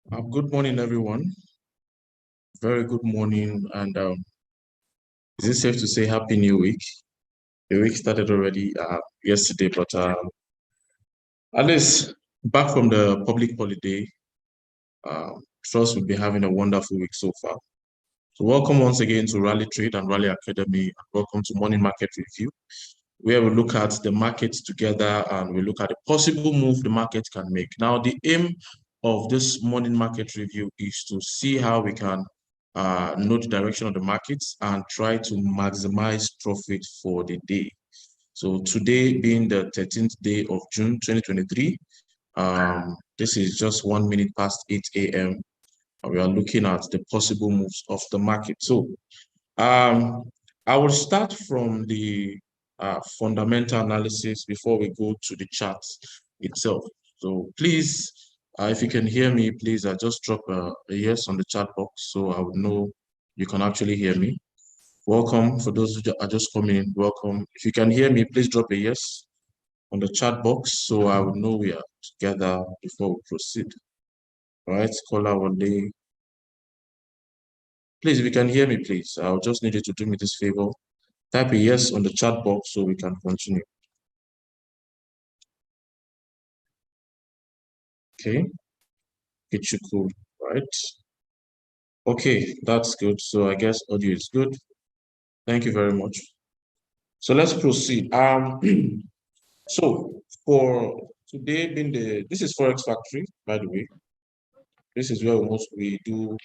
Good morning, everyone. Very good morning. And is it safe to say Happy New Week? The week started already yesterday, but at least back from the public holiday, trust we'll be having a wonderful week so far. So welcome once again to Rally Trade and Rally Academy, and welcome to Morning Market Review, where we look at the markets together and we look at the possible move the market can make. Now, the aim of this morning market review is to see how we can know the direction of the markets and try to maximize profit for the day. So today being the 13th day of June 2023, this is just 1 minute past 8 a.m. We are looking at the possible moves of the market. So I will start from the fundamental analysis before we go to the charts itself. So please, if you can hear me, please just drop a yes on the chat box so I would know you can actually hear me. Welcome for those who are just coming in. Welcome. If you can hear me, please drop a yes on the chat box so I would know we are together before we proceed. All right, caller one day. Please, if you can hear me, please, I'll just need you to do me this favor. Type a yes on the chat box so we can continue. Okay, get you cool, right? Okay, that's good. So I guess audio is good. Thank you very much. So let's proceed. So for today being this is Forex Factory, by the way. This is where we do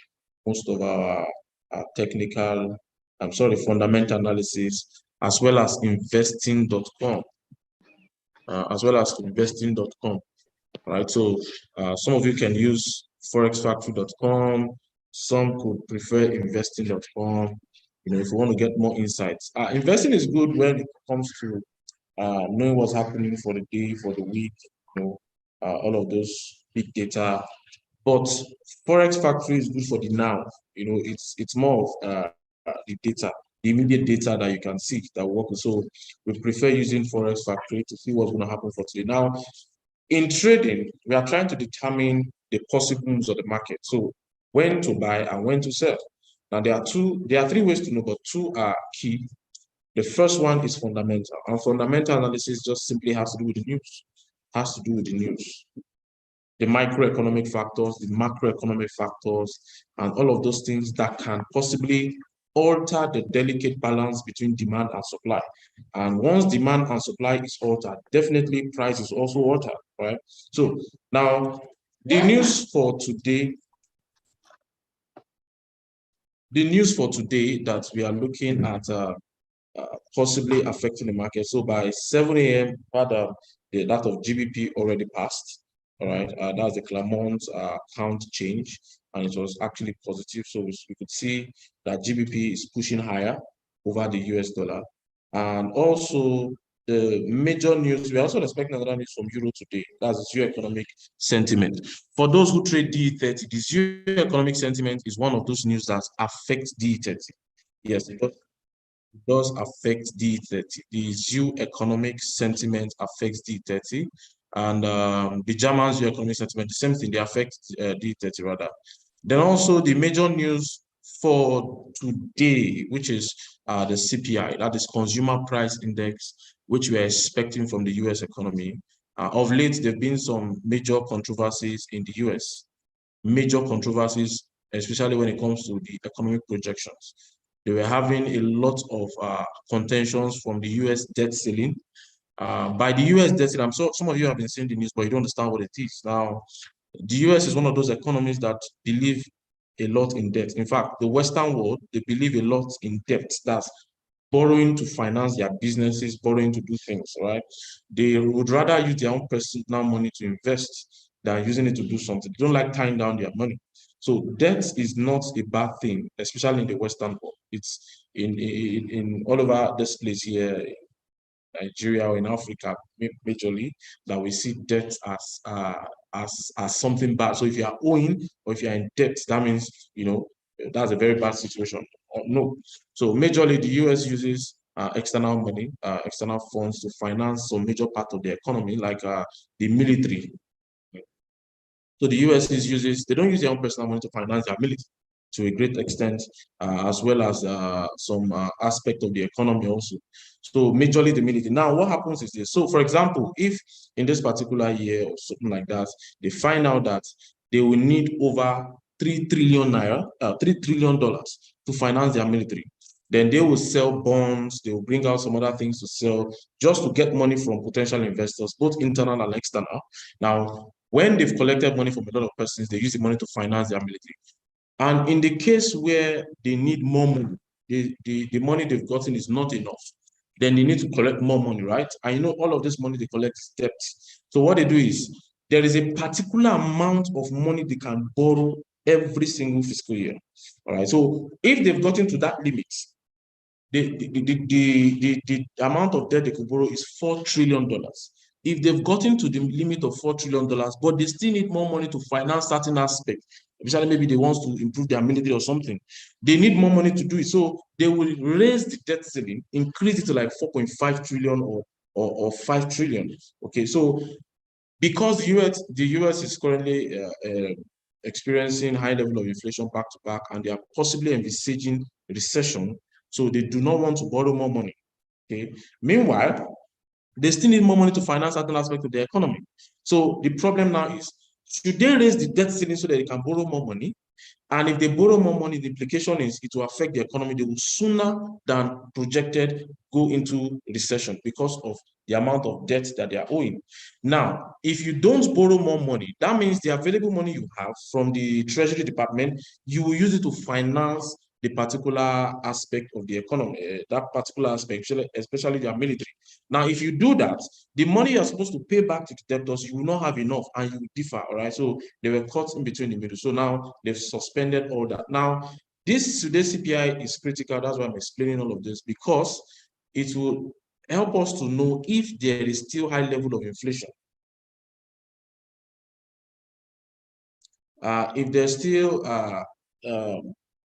most of our fundamental analysis, as well as investing.com, right? So some of you can use forexfactory.com. Some could prefer investing.com. If you want to get more insights. Investing is good when it comes to knowing what's happening for the day, for the week, all of those big data. But Forex Factory is good for the now. It's more of the data, the immediate data that you can see that work. So we prefer using Forex Factory to see what's going to happen for today. Now, in trading, we are trying to determine the possible moves of the market. So when to buy and when to sell. Now there are three ways to know, but two are key. The first one is fundamental. And fundamental analysis just simply has to do with the news. Has to do with the news. The microeconomic factors, the macroeconomic factors, and all of those things that can possibly alter the delicate balance between demand and supply. And once demand and supply is altered, definitely price is also altered, right? So now the news for today that we are looking at possibly affecting the market. So by 7 a.m., that of GBP already passed. All right, that's the Claremont count change, and it was actually positive. So we could see that GBP is pushing higher over the US dollar. And also the major news, we're also expecting another news from Euro today. That's the economic sentiment. For those who trade DE30, this economic sentiment is one of those news that affects DE30. Yes, it does affect DE30. The ZEW economic sentiment affects DE30. And the German ZEW economic sentiment, the same thing, they affect DE30 rather. Then also the major news for today, which is the CPI, that is Consumer Price Index, which we are expecting from the US economy. Of late, there have been some major controversies in the US. Major controversies, especially when it comes to the economic projections. They were having a lot of contentions from the US debt ceiling. By the US debt ceiling, I'm sure some of you have been seeing the news, but you don't understand what it is. Now, the US is one of those economies that believe a lot in debt. In fact, the Western world, they believe a lot in debt. That's borrowing to finance their businesses, borrowing to do things, right? They would rather use their own personal money to invest than using it to do something. They don't like tying down their money. So debt is not a bad thing, especially in the Western world. It's in all over this place here, in Nigeria or in Africa, majorly, that we see debt as something bad. So if you are owing or if you are in debt, that means that's a very bad situation. No. So majorly, the US uses external money, external funds to finance some major part of the economy, like the military. So the US they don't use their own personal money to finance their military to a great extent, as well as some aspect of the economy also. So majorly the military. Now, what happens is this. So, for example, if in this particular year or something like that, they find out that they will need over 3 trillion naira, $3 trillion to finance their military. Then they will sell bonds, they will bring out some other things to sell just to get money from potential investors, both internal and external. Now, when they've collected money from a lot of persons, they use the money to finance their military. And in the case where they need more money, the money they've gotten is not enough, then they need to collect more money, right? And you know, all of this money they collect is debt. So what they do is, there is a particular amount of money they can borrow every single fiscal year. All right. So if they've gotten to that limit, the amount of debt they could borrow is $4 trillion. If they've gotten to the limit of $4 trillion, but they still need more money to finance certain aspects, especially maybe they want to improve their military or something, they need more money to do it. So they will raise the debt ceiling, increase it to like 4.5 trillion or 5 trillion. Okay, so because the US is currently experiencing high level of inflation back to back, and they are possibly envisaging recession, so they do not want to borrow more money. Okay. Meanwhile, they still need more money to finance certain aspects of the economy. So the problem now is, should they raise the debt ceiling so that they can borrow more money? And if they borrow more money, the implication is it will affect the economy. They will sooner than projected go into recession because of the amount of debt that they are owing. Now, if you don't borrow more money, that means the available money you have from the Treasury Department, you will use it to finance the particular aspect of the economy, that particular aspect, especially their military. Now, if you do that, the money you're supposed to pay back to the debtors, you will not have enough and you will differ, all right? So they were caught in between the middle. So now they've suspended all that. Now, this today's CPI is critical. That's why I'm explaining all of this, because it will help us to know if there is still high level of inflation. If there's still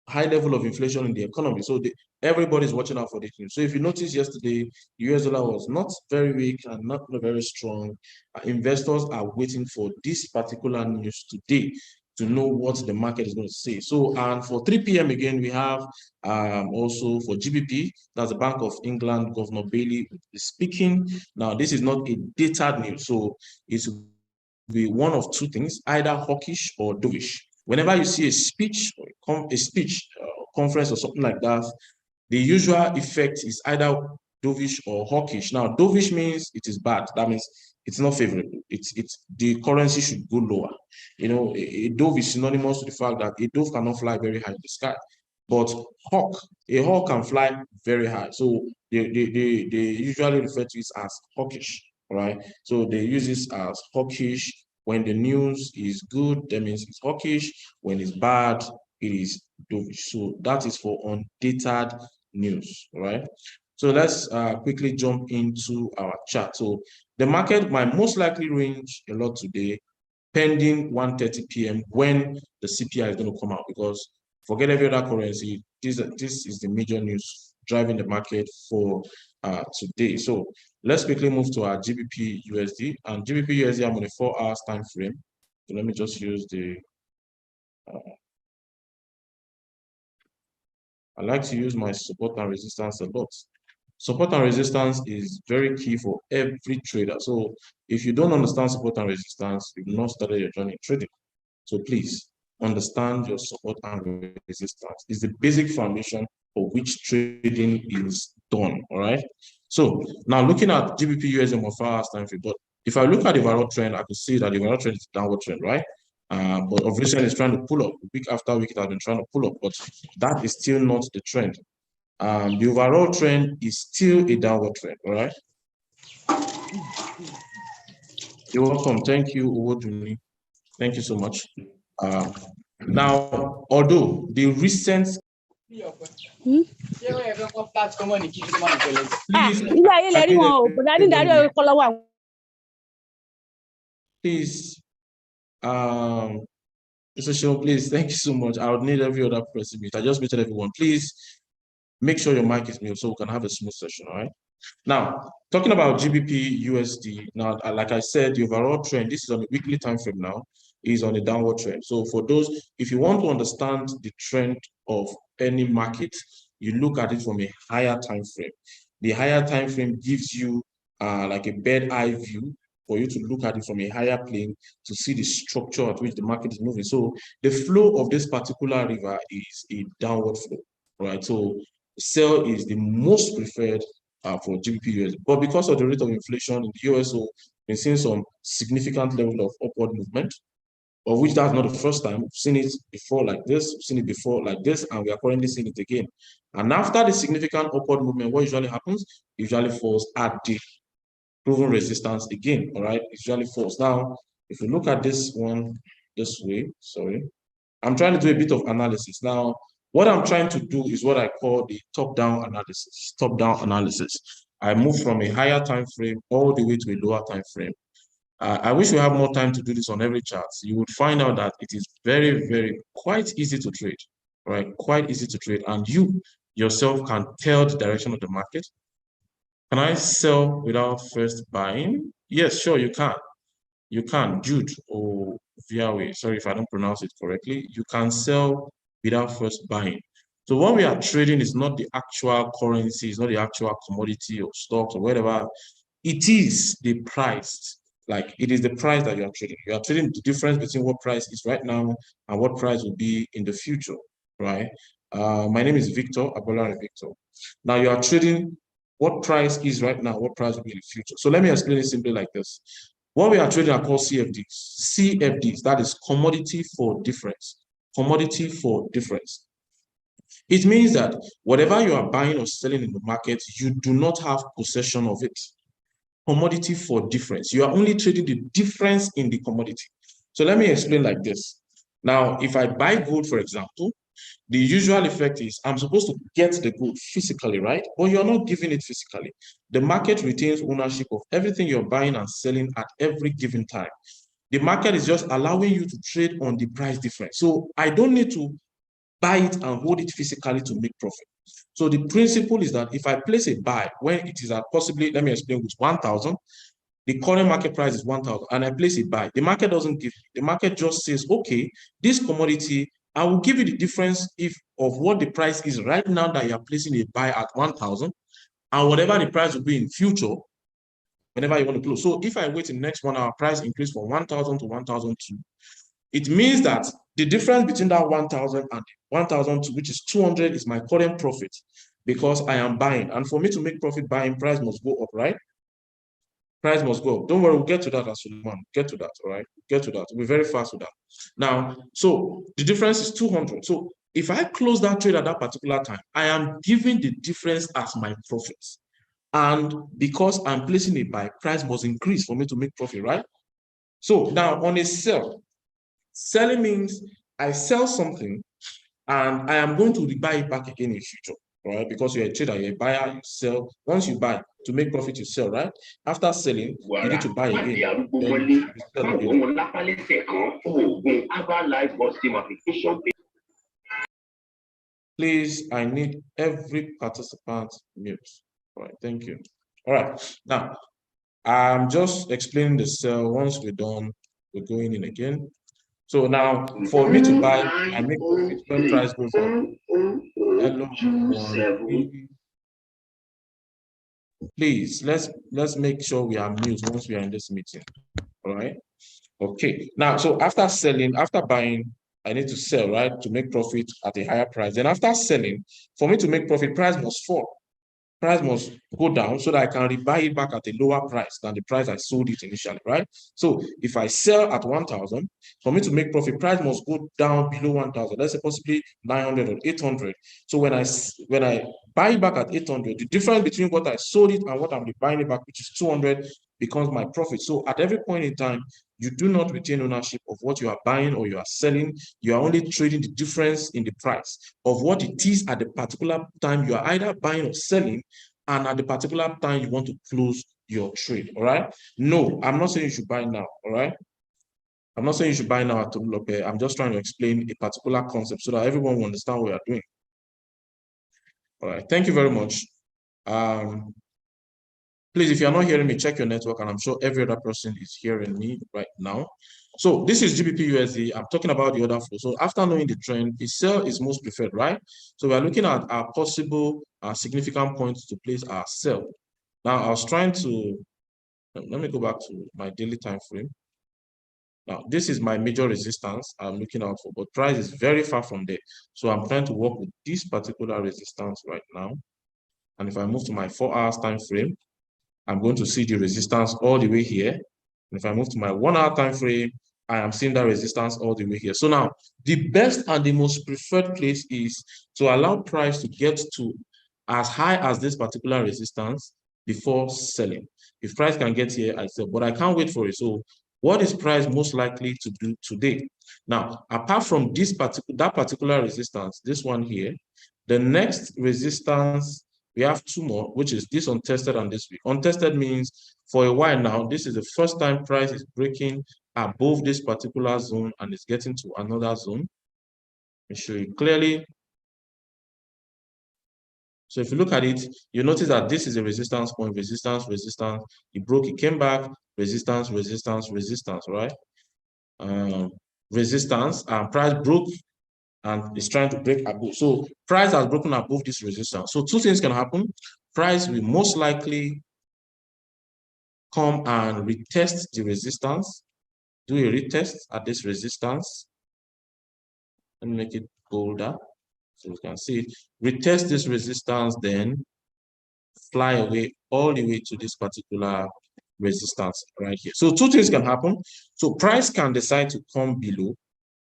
high level of inflation in the economy. So everybody's watching out for this news. So if you notice yesterday, the US dollar was not very weak and not very strong. Investors are waiting for this particular news today to know what the market is going to say. So, and for 3 p.m. again, we have also for GBP, that's the Bank of England, Governor Bailey is speaking. Now, this is not a dated news, so it's be one of two things, either hawkish or dovish. Whenever you see a speech, conference or something like that, the usual effect is either dovish or hawkish. Now, dovish means it is bad. That means it's not favorable. It's the currency should go lower. You know, a dove is synonymous to the fact that a dove cannot fly very high in the sky. But a hawk can fly very high. So they usually refer to it as hawkish, right? So they use this as hawkish. When the news is good, that means it's hawkish. When it's bad, it is dovish. So that is for undated news, right? So let's quickly jump into our chart. So the market might most likely range a lot today, pending 1:30 p.m. when the CPI is going to come out, because forget every other currency, this is the major news driving the market for today. So let's quickly move to our GBP USD, and GBP USD, I'm on a 4 hours time frame. So let me just use the I like to use my support and resistance a lot. Support and resistance is very key for every trader. So if you don't understand support and resistance, you've not started your journey in trading. So please understand your support and resistance. It's the basic foundation for which trading is done. All right. So now looking at GBP USD on 4 hours time frame, but if I look at the overall trend, I can see that the overall trend is downward trend, right? But of recent it's trying to pull up. Week after week, it has been trying to pull up, but that is still not the trend. The overall trend is still a downward trend, all right? You're welcome. Thank you, Owoduni. Thank you so much. Now, although the recent please, Mr. Show, please, thank you so much. I would need every other person. I just muted everyone. Please make sure your mic is muted so we can have a smooth session, all right? Now, talking about GBP USD, now, like I said, the overall trend, this is on a weekly time frame now. is on a downward trend. So for those, if you want to understand the trend of any market, you look at it from a higher time frame. The higher time frame gives you like a bird eye view for you to look at it from a higher plane to see the structure at which the market is moving. So the flow of this particular river is a downward flow, right? So sell is the most preferred for GBP USD. But because of the rate of inflation in the USO, we've seen some significant level of upward movement, of which that's not the first time. We've seen it before like this, we've seen it before like this, and we are currently seeing it again. And after the significant upward movement, what usually happens? It usually falls at the proven resistance again, all right? It usually falls. Now, if you look at this one this way, sorry, I'm trying to do a bit of analysis. Now, what I'm trying to do is what I call the top-down analysis. Top-down analysis. I move from a higher time frame all the way to a lower time frame. I wish we have more time to do this on every chart. You would find out that it is very, quite easy to trade, right? Quite easy to trade. And you yourself can tell the direction of the market. Can I sell without first buying? Yes, sure, you can. You can, Jude or Viawe, sorry if I don't pronounce it correctly. You can sell without first buying. So what we are trading is not the actual currency, it's not the actual commodity or stocks or whatever. It is the price. Like it is the price that you are trading. You are trading the difference between what price is right now and what price will be in the future, right? My name is Victor, Abolari Victor. Now you are trading what price is right now, what price will be in the future. So let me explain it simply like this. What we are trading are called CFDs. CFDs, that is commodity for difference. Commodity for difference. It means that whatever you are buying or selling in the market, you do not have possession of it. Commodity for difference. You are only trading the difference in the commodity. So let me explain like this. Now, if I buy gold, for example, the usual effect is I'm supposed to get the gold physically, right? But you're not giving it physically. The market retains ownership of everything you're buying and selling at every given time. The market is just allowing you to trade on the price difference. So I don't need to buy it and hold it physically to make profit. So the principle is that if I place a buy when it is at possibly, let me explain, with 1,000, the current market price is 1,000, and I place a buy, the market doesn't give, the market just says, okay, this commodity, I will give you the difference of what the price is right now that you are placing a buy at 1,000, and whatever the price will be in future, whenever you want to close. So if I wait in the next 1 hour, price increase from 1,000 to 1,002, it means that the difference between that 1,000 and 1,002, which is 200, is my current profit because I am buying. And for me to make profit buying, price must go up, right? Price must go up. Don't worry, we'll get to that as well. Get to that, all right? Get to that. We'll be very fast with that. Now, so the difference is 200. So if I close that trade at that particular time, I am giving the difference as my profits. And because I'm placing a buy, price must increase for me to make profit, right? So now on a sell, selling means I sell something and I am going to buy it back again in future, right? Because you're a trader, you're a buyer, you sell. Once you buy, to make profit, you sell, right? After selling, you need to buy again. Then you sell again. Please, I need every participant mute. All right, thank you. All right, now, I'm just explaining the sell. Once we're done, we're going in again. So now, for me to buy, I make profit when price goes up. Hello, please, let's make sure we are mute once we are in this meeting. All right. Okay. Now, so after selling, after buying, I need to sell, right, to make profit at a higher price. Then after selling, for me to make profit, price must fall. Price must go down so that I can rebuy it back at a lower price than the price I sold it initially, right? So if I sell at 1,000, for me to make profit, price must go down below 1,000. Let's say possibly 900 or 800. So when I buy it back at 800, the difference between what I sold it and what I'm buying it back, which is 200, becomes my profit. So at every point in time, you do not retain ownership of what you are buying or you are selling. You are only trading the difference in the price of what it is at the particular time you are either buying or selling, and at the particular time you want to close your trade. All right. No, I'm not saying you should buy now. All right. I'm not saying you should buy now at Tolulope. I'm just trying to explain a particular concept so that everyone will understand what you're doing. All right. Thank you very much. Please, if you're not hearing me, check your network, and I'm sure every other person is hearing me right now. So this is GBP USD. I'm talking about the order flow. So after knowing the trend, the sell is most preferred, right? So we're looking at our possible significant points to place our sell. Now I was trying to, let me go back to my daily time frame. Now, this is my major resistance I'm looking out for, but price is very far from there. So I'm trying to work with this particular resistance right now. And if I move to my 4 hours time frame, I'm going to see the resistance all the way here. And if I move to my 1 hour time frame, I am seeing that resistance all the way here. So now, the best and the most preferred place is to allow price to get to as high as this particular resistance before selling. If price can get here, I sell, but I can't wait for it. So what is price most likely to do today? Now, apart from that particular resistance, this one here, the next resistance, we have 2 more, which is this untested and this week. Untested means for a while now, this is the first time price is breaking above this particular zone and is getting to another zone. Let me show you clearly. So if you look at it, you notice that this is a resistance point, resistance, resistance. It broke, it came back, resistance, resistance, resistance, right? Resistance, and price broke and is trying to break above. So price has broken above this resistance. So 2 things can happen. Price will most likely come and retest the resistance, do a retest at this resistance. Let me make it bolder so you can see it. Retest this resistance, then fly away all the way to this particular resistance right here. So 2 things can happen. So price can decide to come below,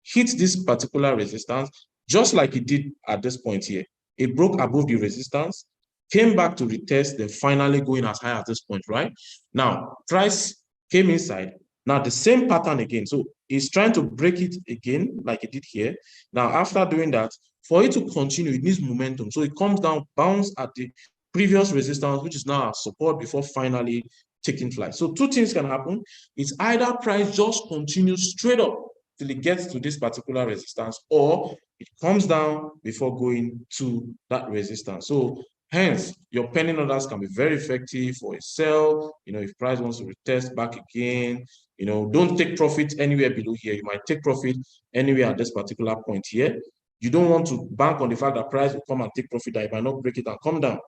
hit this particular resistance, just like it did at this point here. It broke above the resistance, came back to retest, then finally going as high as this point, right? Now, price came inside. Now, the same pattern again. So it's trying to break it again, like it did here. Now, after doing that, for it to continue, it needs momentum. So it comes down, bounce at the previous resistance, which is now a support before finally taking flight. So 2 things can happen. It's either price just continues straight up till it gets to this particular resistance, or it comes down before going to that resistance. So hence, your pending orders can be very effective for a sell. If price wants to retest back again, don't take profit anywhere below here. You might take profit anywhere at this particular point here. You don't want to bank on the fact that price will come and take profit, that it might not break it and come down,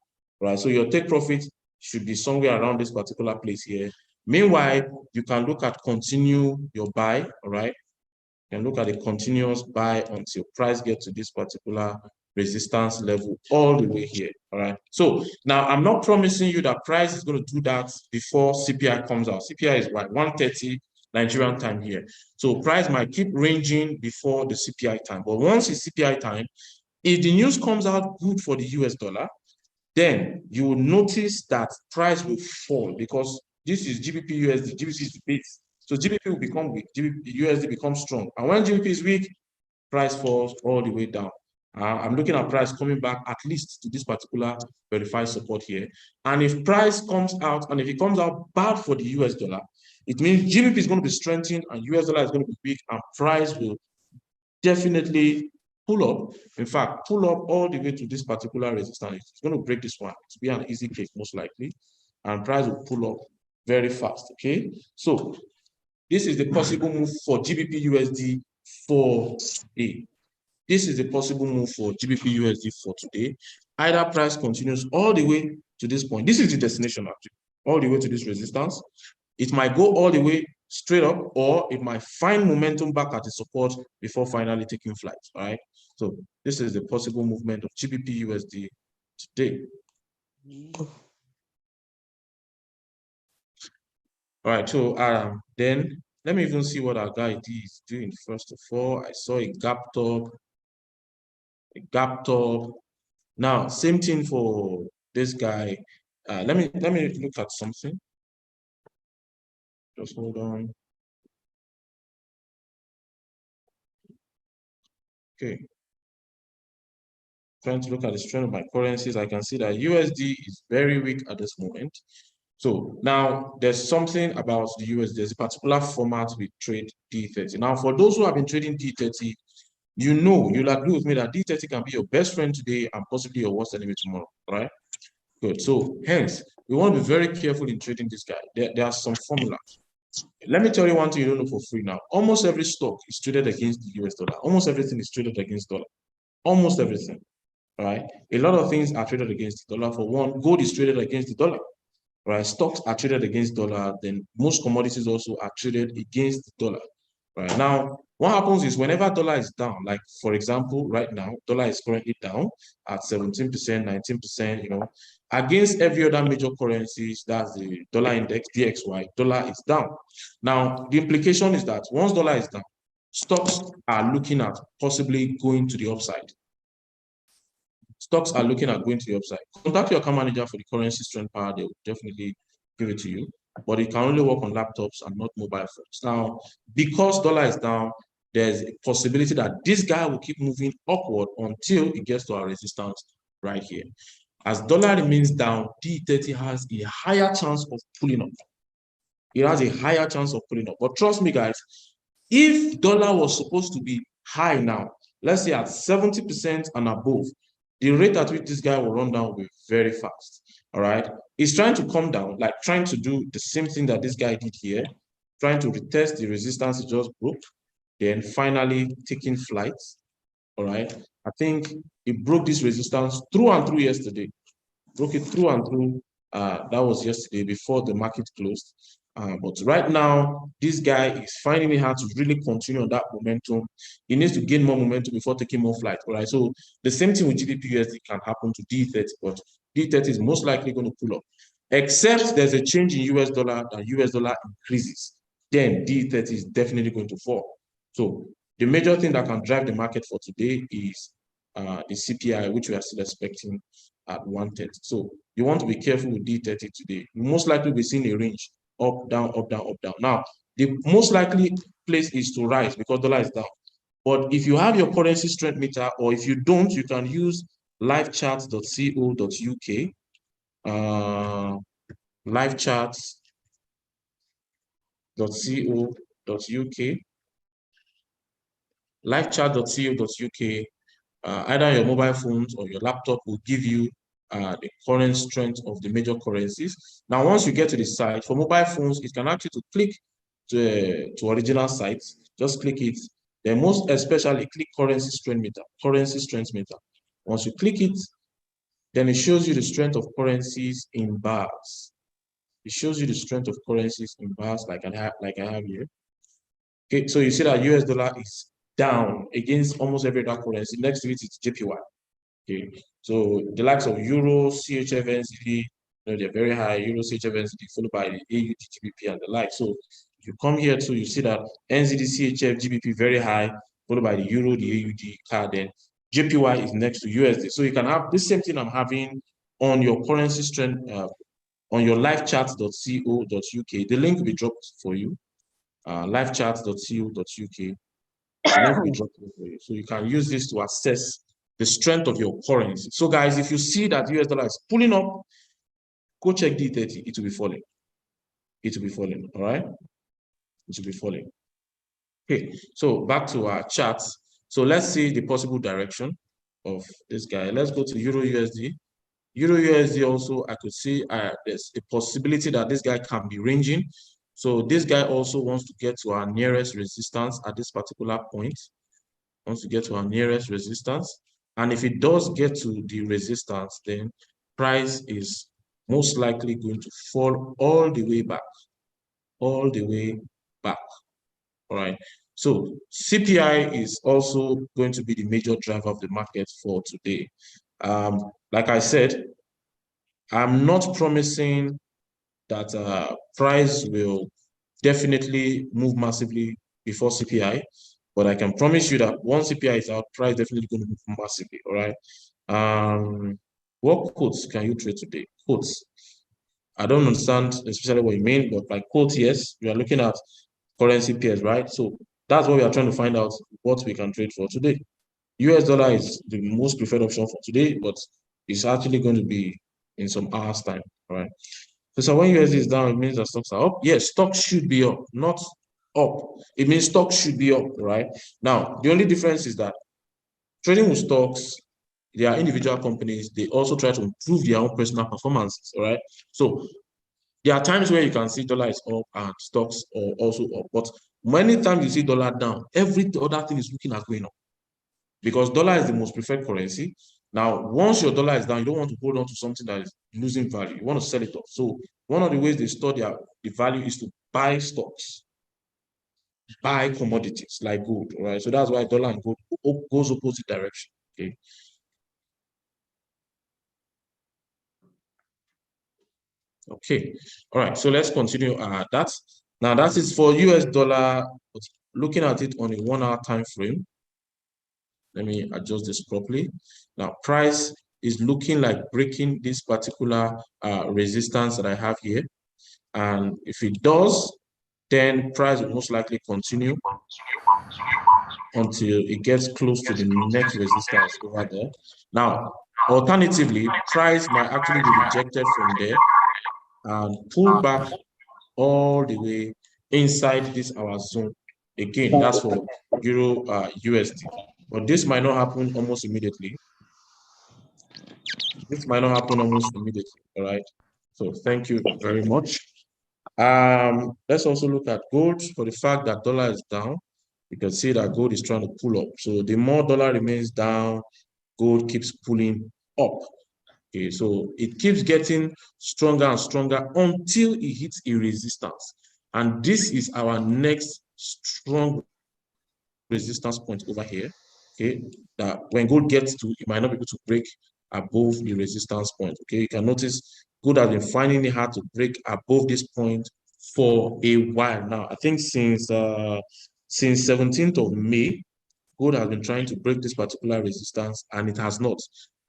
right? So your take profit should be somewhere around this particular place here. Meanwhile, you can look at continue your buy, all right? You can look at a continuous buy until price gets to this particular resistance level all the way here, all right? So now I'm not promising you that price is going to do that before CPI comes out. CPI is what, 1:30 Nigerian time here. So price might keep ranging before the CPI time. But once it's CPI time, if the news comes out good for the US dollar, then you will notice that price will fall because this is GBP USD. GBP is the base. So GBP will become weak, USD becomes strong. And when GBP is weak, price falls all the way down. I'm looking at price coming back at least to this particular verified support here. And if price comes out, and if it comes out bad for the US dollar, it means GBP is going to be strengthened and US dollar is going to be weak, and price will definitely pull up. In fact, pull up all the way to this particular resistance. It's going to break this one. It's be an easy case, most likely. And price will pull up very fast, okay? So this is the possible move for GBP USD for today. This is the possible move for GBP USD for today. Either price continues all the way to this point. This is the destination, actually, all the way to this resistance. It might go all the way straight up, or it might find momentum back at the support before finally taking flight, all right? So this is the possible movement of GBP USD today. All right, so then let me even see what our guy is doing. First of all, I saw a gap top. Now, same thing for this guy. Let me look at something. Just hold on. Okay. Trying to look at the strength of my currencies, I can see that USD is very weak at this moment. So now there's something about the USD. There's a particular format we trade D30. Now, for those who have been trading D30, you'll agree with me that D30 can be your best friend today and possibly your worst enemy tomorrow, right? Good. So hence, we want to be very careful in trading this guy. There are some formulas. Let me tell you one thing you don't know for free now. Almost every stock is traded against the US dollar. Almost everything is traded against dollar. Almost everything, right? A lot of things are traded against the dollar. For one, gold is traded against the dollar, right? Stocks are traded against dollar. Then most commodities also are traded against the dollar, right? Now, what happens is whenever dollar is down, like for example, right now, dollar is currently down at 17%, 19%, against every other major currencies, that's the dollar index, DXY, dollar is down. Now, the implication is that once dollar is down, stocks are looking at possibly going to the upside. Stocks are looking at going to the upside. Contact your account manager for the currency strength power. They will definitely give it to you. But it can only work on laptops and not mobile phones. Now, because dollar is down, there's a possibility that this guy will keep moving upward until it gets to our resistance right here. As dollar remains down, D30 has a higher chance of pulling up. It has a higher chance of pulling up. But trust me, guys, if dollar was supposed to be high now, let's say at 70% and above, the rate at which this guy will run down will be very fast. All right. He's trying to come down, like trying to do the same thing that this guy did here, trying to retest the resistance he just broke, then finally taking flight. All right. I think he broke this resistance through and through yesterday. Broke it through and through. That was yesterday before the market closed. But right now, this guy is finding it hard to really continue on that momentum. He needs to gain more momentum before taking more flight. All right. So the same thing with GBP USD can happen to D30, but D30 is most likely going to pull up. Except there's a change in US dollar and US dollar increases. Then D30 is definitely going to fall. So the major thing that can drive the market for today is the CPI, which we are still expecting at 130. So you want to be careful with D30 today. You most likely be seeing a range up, down, up, down, up, down. Now, the most likely place is to rise because dollar is down. But if you have your currency strength meter, or if you don't, you can use livecharts.co.uk. Livecharts.co.uk. Livechart.co.uk. Either your mobile phones or your laptop will give you the current strength of the major currencies. Now, once you get to the site, for mobile phones, it can actually click to original sites. Just click it. Then most especially click currency strength meter. Currency strength meter. Once you click it, then it shows you the strength of currencies in bars. It shows you the strength of currencies in bars like I have here. Okay, so you see that US dollar is down against almost every other currency. Next to it is JPY. Okay, so the likes of Euro, CHF, NZD, they're very high. Euro, CHF, NZD, followed by the AUD, GBP, and the like. So if you come here too, you see that NZD, CHF, GBP very high, followed by the Euro, the AUD, CAD, then JPY is next to USD. So you can have this same thing I'm having on your currency strength, on your livecharts.co.uk. The link will be dropped for you. Livecharts.co.uk. The link will be dropped for you. So you can use this to assess the strength of your currency. So guys, if you see that US dollar is pulling up, go check D30. It will be falling. It will be falling. All right. It will be falling. Okay. So back to our charts. So let's see the possible direction of this guy. Let's go to Euro USD. Euro USD also, I could see there's a possibility that this guy can be ranging. So this guy also wants to get to our nearest resistance at this particular point. Wants to get to our nearest resistance. And if it does get to the resistance, then price is most likely going to fall all the way back. All the way back. All right. So CPI is also going to be the major driver of the market for today. Like I said, I'm not promising that price will definitely move massively before CPI, but I can promise you that once CPI is out, price definitely going to move massively. All right. What quotes can you trade today? Quotes. I don't understand especially what you mean, but by quotes, yes, we are looking at currency pairs, right? So that's what we are trying to find out what we can trade for today. US dollar is the most preferred option for today, but it's actually going to be in some hours time. All right. So when USD is down, it means that stocks are up. Yes, stocks should be up, not up. It means stocks should be up, right? Now, the only difference is that trading with stocks, they are individual companies. They also try to improve their own personal performances, all right? So There are times where you can see dollar is up and stocks are also up, but many times you see dollar down, every other thing is looking at going up because dollar is the most preferred currency. Now, once your dollar is down, you don't want to hold on to something that is losing value. You want to sell it off. So one of the ways they store the value is to buy stocks, buy commodities like gold, right? So that's why dollar and gold goes opposite direction. Okay. Okay. All right. So let's continue. That is for US dollar. Looking at it on a 1 hour time frame. Let me adjust this properly. Now, price is looking like breaking this particular resistance that I have here. And if it does, then price will most likely continue until it gets close to the next resistance over there. Now, alternatively, price might actually be rejected from there and pull back all the way inside this our zone. Again, that's for Euro USD. But this might not happen almost immediately. This might not happen almost immediately. All right. So thank you very much. Let's also look at gold. For the fact that dollar is down, you can see that gold is trying to pull up. So the more dollar remains down, gold keeps pulling up. Okay, so it keeps getting stronger and stronger until it hits a resistance. And this is our next strong resistance point over here. Okay, that when gold gets to, it might not be able to break above the resistance point. Okay, you can notice gold has been finding it hard to break above this point for a while now. I think since 17th of May, gold has been trying to break this particular resistance and it has not.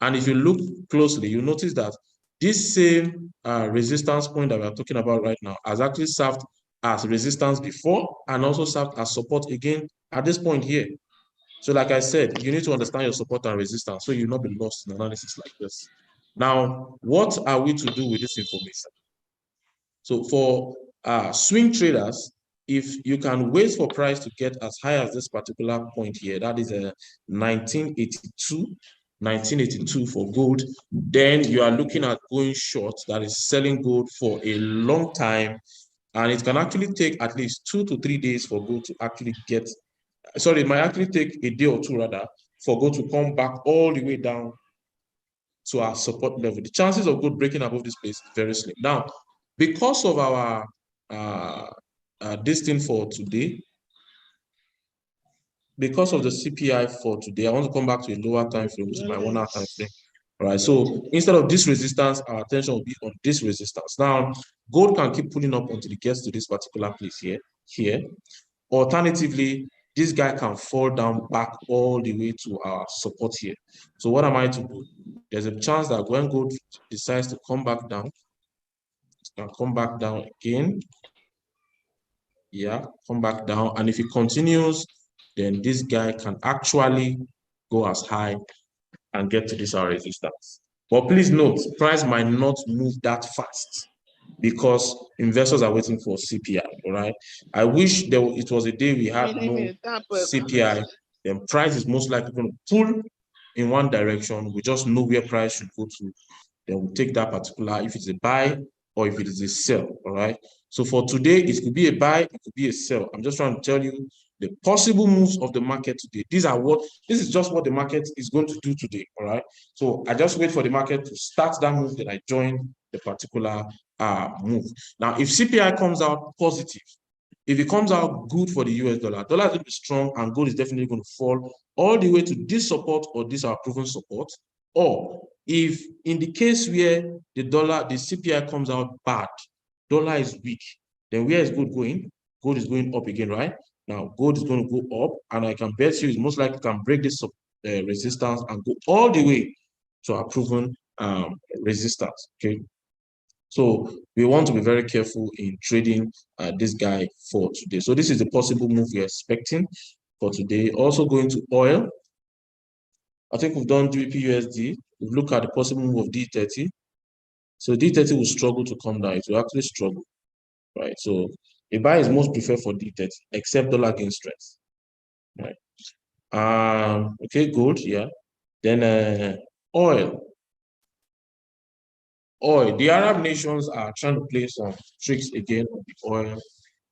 And if you look closely, you notice that this same resistance point that we're talking about right now has actually served as resistance before and also served as support again at this point here. So like I said, you need to understand your support and resistance so you'll not be lost in analysis like this. Now, what are we to do with this information? So for swing traders, if you can wait for price to get as high as this particular point here, that is a 1982 for gold, then you are looking at going short, that is selling gold for a long time. And it can actually take at least 2 to 3 days for gold to actually get, sorry, it might actually take a day or two rather for gold to come back all the way down to our support level. The chances of gold breaking above this place is very slim. Now, because of our this thing for today, because of the CPI for today, I want to come back to a lower time frame, which is my 1 hour time frame. All right. So instead of this resistance, our attention will be on this resistance. Now, gold can keep pulling up until it gets to this particular place here. Alternatively, this guy can fall down back all the way to our support here. So what am I to do? There's a chance that when gold decides to come back down, it can come back down again. Yeah, come back down. And if it continues, then this guy can actually go as high and get to this our resistance. But please note, price might not move that fast because investors are waiting for CPI, all right? I wish it was a day we had no CPI, then price is most likely going to pull in one direction. We just know where price should go to. Then we'll take that particular, if it's a buy or if it is a sell, all right? So for today, it could be a buy, it could be a sell. I'm just trying to tell you the possible moves of the market today. This is just what the market is going to do today, all right? So I just wait for the market to start that move, then I join the particular move. Now, if CPI comes out positive, if it comes out good for the US dollar, dollar is going to be strong and gold is definitely going to fall all the way to this support or this our proven support. Or if in the case where the CPI comes out bad, dollar is weak, then where is gold going? Gold is going up again, right? Now, gold is going to go up, and I can bet you it's most likely can break this resistance and go all the way to our proven resistance, okay? So we want to be very careful in trading this guy for today. So this is the possible move we're expecting for today. Also going to oil. I think we've done GBP USD. We've looked at the possible move of D30. So D30 will struggle to come down. It will actually struggle, right? So a buy is most preferred for D30, except dollar gain strength, right? Okay, gold, yeah. Then oil. oil. The Arab nations are trying to play some tricks again on the oil.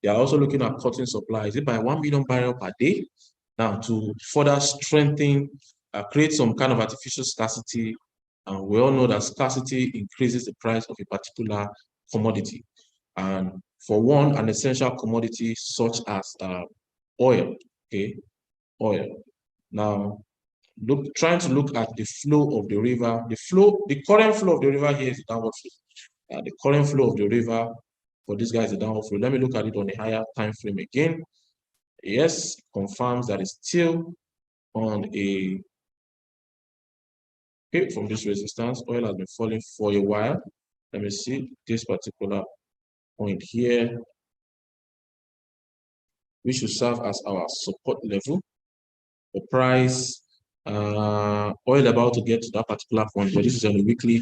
They are also looking at cutting supply. Is it by 1 million barrel per day? Now, to further strengthen, create some kind of artificial scarcity. And we all know that scarcity increases the price of a particular commodity. And for one, an essential commodity such as oil, okay, oil. Now, trying to look at the flow of the river. The current flow of the river here is a downward flow. The current flow of the river for this guy is a downward flow. Let me look at it on a higher time frame again. Yes, confirms that it's still on a hit from this resistance. Oil has been falling for a while. Let me see this particular point here. We should serve as our support level. The price, oil about to get to that particular point, but this is on a weekly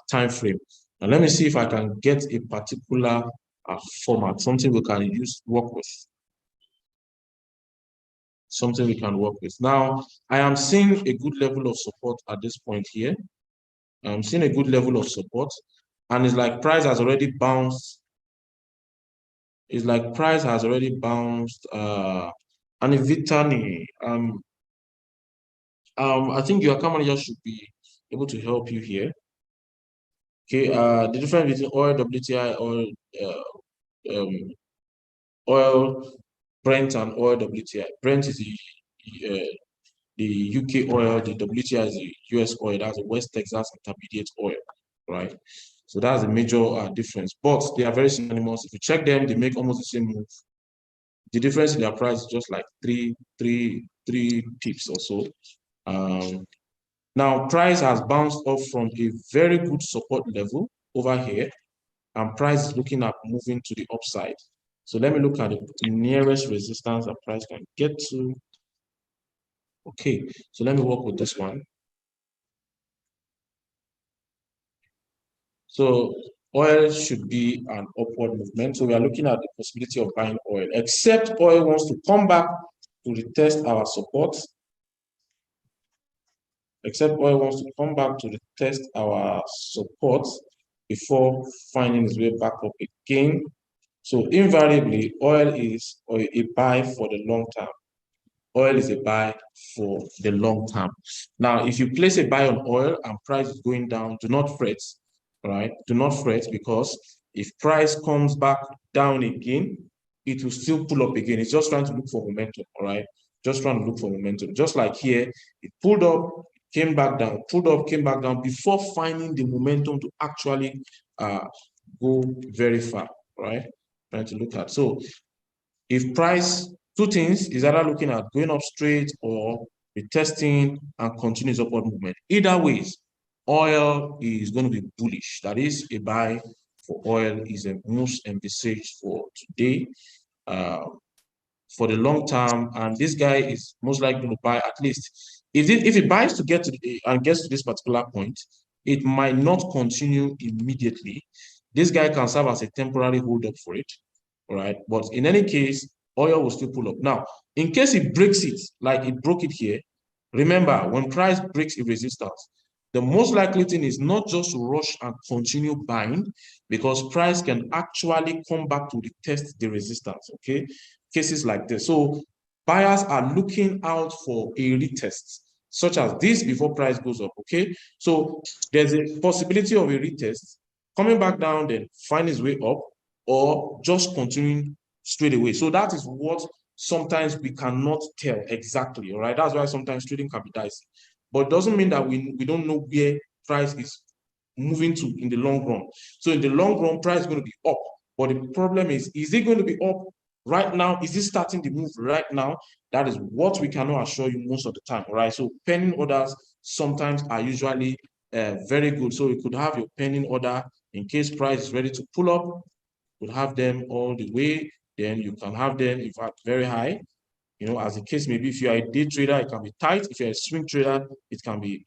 time frame. Now let me see if I can get a particular format, something we can work with. Something we can work with. Now, I am seeing a good level of support at this point here. I'm seeing a good level of support, and it's like price has already bounced. It's like price has already bounced. And Vitani, I think your account manager should be able to help you here. Okay, the difference between oil, WTI, oil, Brent, and oil WTI. Brent is the UK oil, the WTI is the US oil, that's the West Texas Intermediate oil, right? So that's a major difference, but they are very synonymous. If you check them, they make almost the same move. The difference in their price is just like three pips or so. Now, price has bounced off from a very good support level over here, and price is looking at moving to the upside. So let me look at the nearest resistance that price can get to. Okay, so let me work with this one. So oil should be an upward movement. So we are looking at the possibility of buying oil, except oil wants to come back to retest our support. Except oil wants to come back to retest our support before finding its way back up again. So invariably, oil is a buy for the long term. Oil is a buy for the long term. Now, if you place a buy on oil and price is going down, do not fret, right? Do not fret, because if price comes back down again, it will still pull up again. It's just trying to look for momentum, all right? Just trying to look for momentum. Just like here, it pulled up, came back down, pulled up, came back down before finding the momentum to actually go very far, right? Trying to look at. So if price, two things is either looking at going up straight or retesting and continues upward movement. Either ways, oil is going to be bullish. That is, a buy for oil is a most envisaged for today. For the long term, and this guy is most likely to buy at least if it buys to get to and gets to this particular point, it might not continue immediately. This guy can serve as a temporary hold up for it, all right? But in any case, oil will still pull up. Now, in case it breaks it, like it broke it here, remember, when price breaks a resistance, the most likely thing is not just to rush and continue buying, because price can actually come back to retest the resistance, okay? Cases like this. So buyers are looking out for a retest, such as this before price goes up, okay? So there's a possibility of a retest, coming back down, then find its way up, or just continuing straight away. So that is what sometimes we cannot tell exactly, all right? That's why sometimes trading can be dicey. But it doesn't mean that we don't know where price is moving to in the long run. So in the long run, price is going to be up. But the problem is it going to be up right now? Is it starting the move right now? That is what we cannot assure you most of the time, all right? So pending orders sometimes are usually very good. So you could have your pending order in case price is ready to pull up. You could have them all the way. Then you can have them, in fact, very high. You know, as the case may be, if you are a day trader, it can be tight. If you're a swing trader, it can be,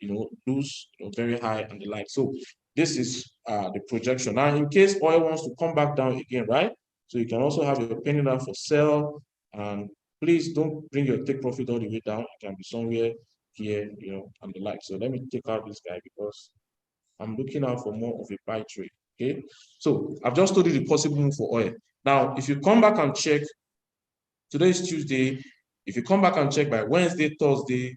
loose, very high and the like. So this is the projection. Now, in case oil wants to come back down again, right? So you can also have your pending order for sell. And please don't bring your take profit all the way down. It can be somewhere here, and the like. So let me take out this guy because I'm looking out for more of a buy trade. Okay, so I've just told you the possible move for oil. Now, if you come back and check, today is Tuesday. If you come back and check by Wednesday, Thursday,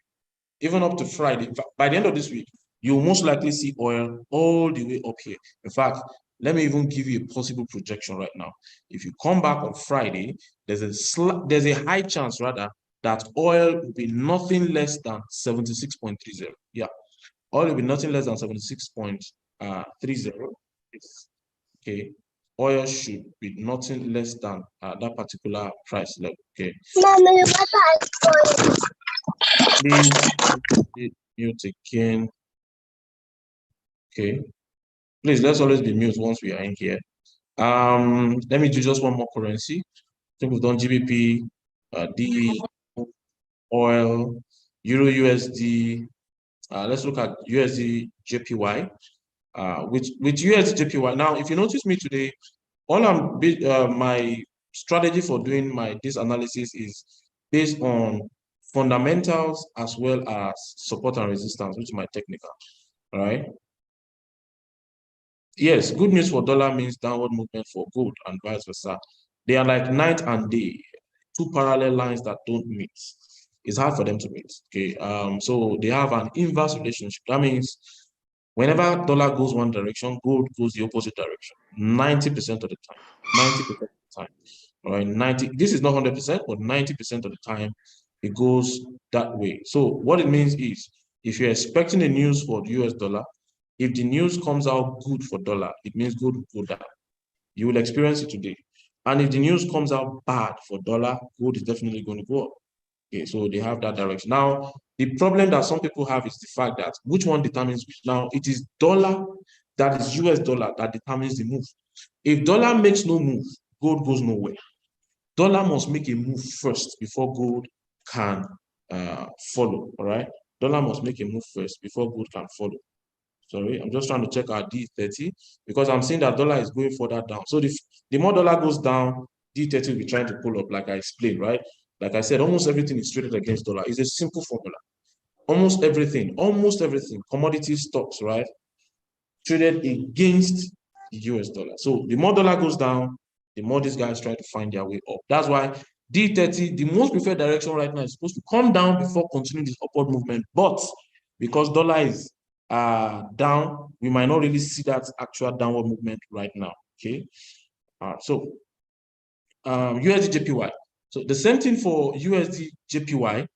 even up to Friday, by the end of this week, you'll most likely see oil all the way up here. In fact, let me even give you a possible projection right now. If you come back on Friday, there's a high chance rather that oil will be nothing less than 76.30. Yeah, oil will be nothing less than 76.30. Okay, oil should be nothing less than that particular price level. Okay. Please mute again. Okay. Please, let's always be mute once we are in here. Let me do just one more currency. I think we've done GBP, D, oil, Euro USD. Let's look at USD JPY. With USD JPY. Now, if you notice me today, my strategy for doing this analysis is based on fundamentals as well as support and resistance, which is my technical. All right. Yes, good news for dollar means downward movement for gold and vice versa. They are like night and day, two parallel lines that don't meet. It's hard for them to meet. Okay. So they have an inverse relationship. That means whenever dollar goes one direction, gold goes the opposite direction. 90% of the time. 90% of the time. All right. 90. This is not 100%, but 90% of the time it goes that way. So what it means is if you're expecting the news for the US dollar, if the news comes out good for dollar, it means gold will go down. You will experience it today. And if the news comes out bad for dollar, gold is definitely going to go up. Okay, so they have that direction. Now, the problem that some people have is the fact that which one determines which. Now, it is dollar, that is US dollar, that determines the move. If dollar makes no move, gold goes nowhere. Dollar must make a move first before gold can follow, all right? Dollar must make a move first before gold can follow. Sorry, I'm just trying to check our D30 because I'm seeing that dollar is going further down. So the more dollar goes down, D30 will be trying to pull up, like I explained, right? Like I said, almost everything is traded against dollar. It's a simple formula. Almost everything, commodity stocks, right? Traded against the US dollar. So the more dollar goes down, the more these guys try to find their way up. That's why D30, the most preferred direction right now is supposed to come down before continuing this upward movement. But because dollar is down, we might not really see that actual downward movement right now. Okay. So USD JPY. So the same thing for USD JPY.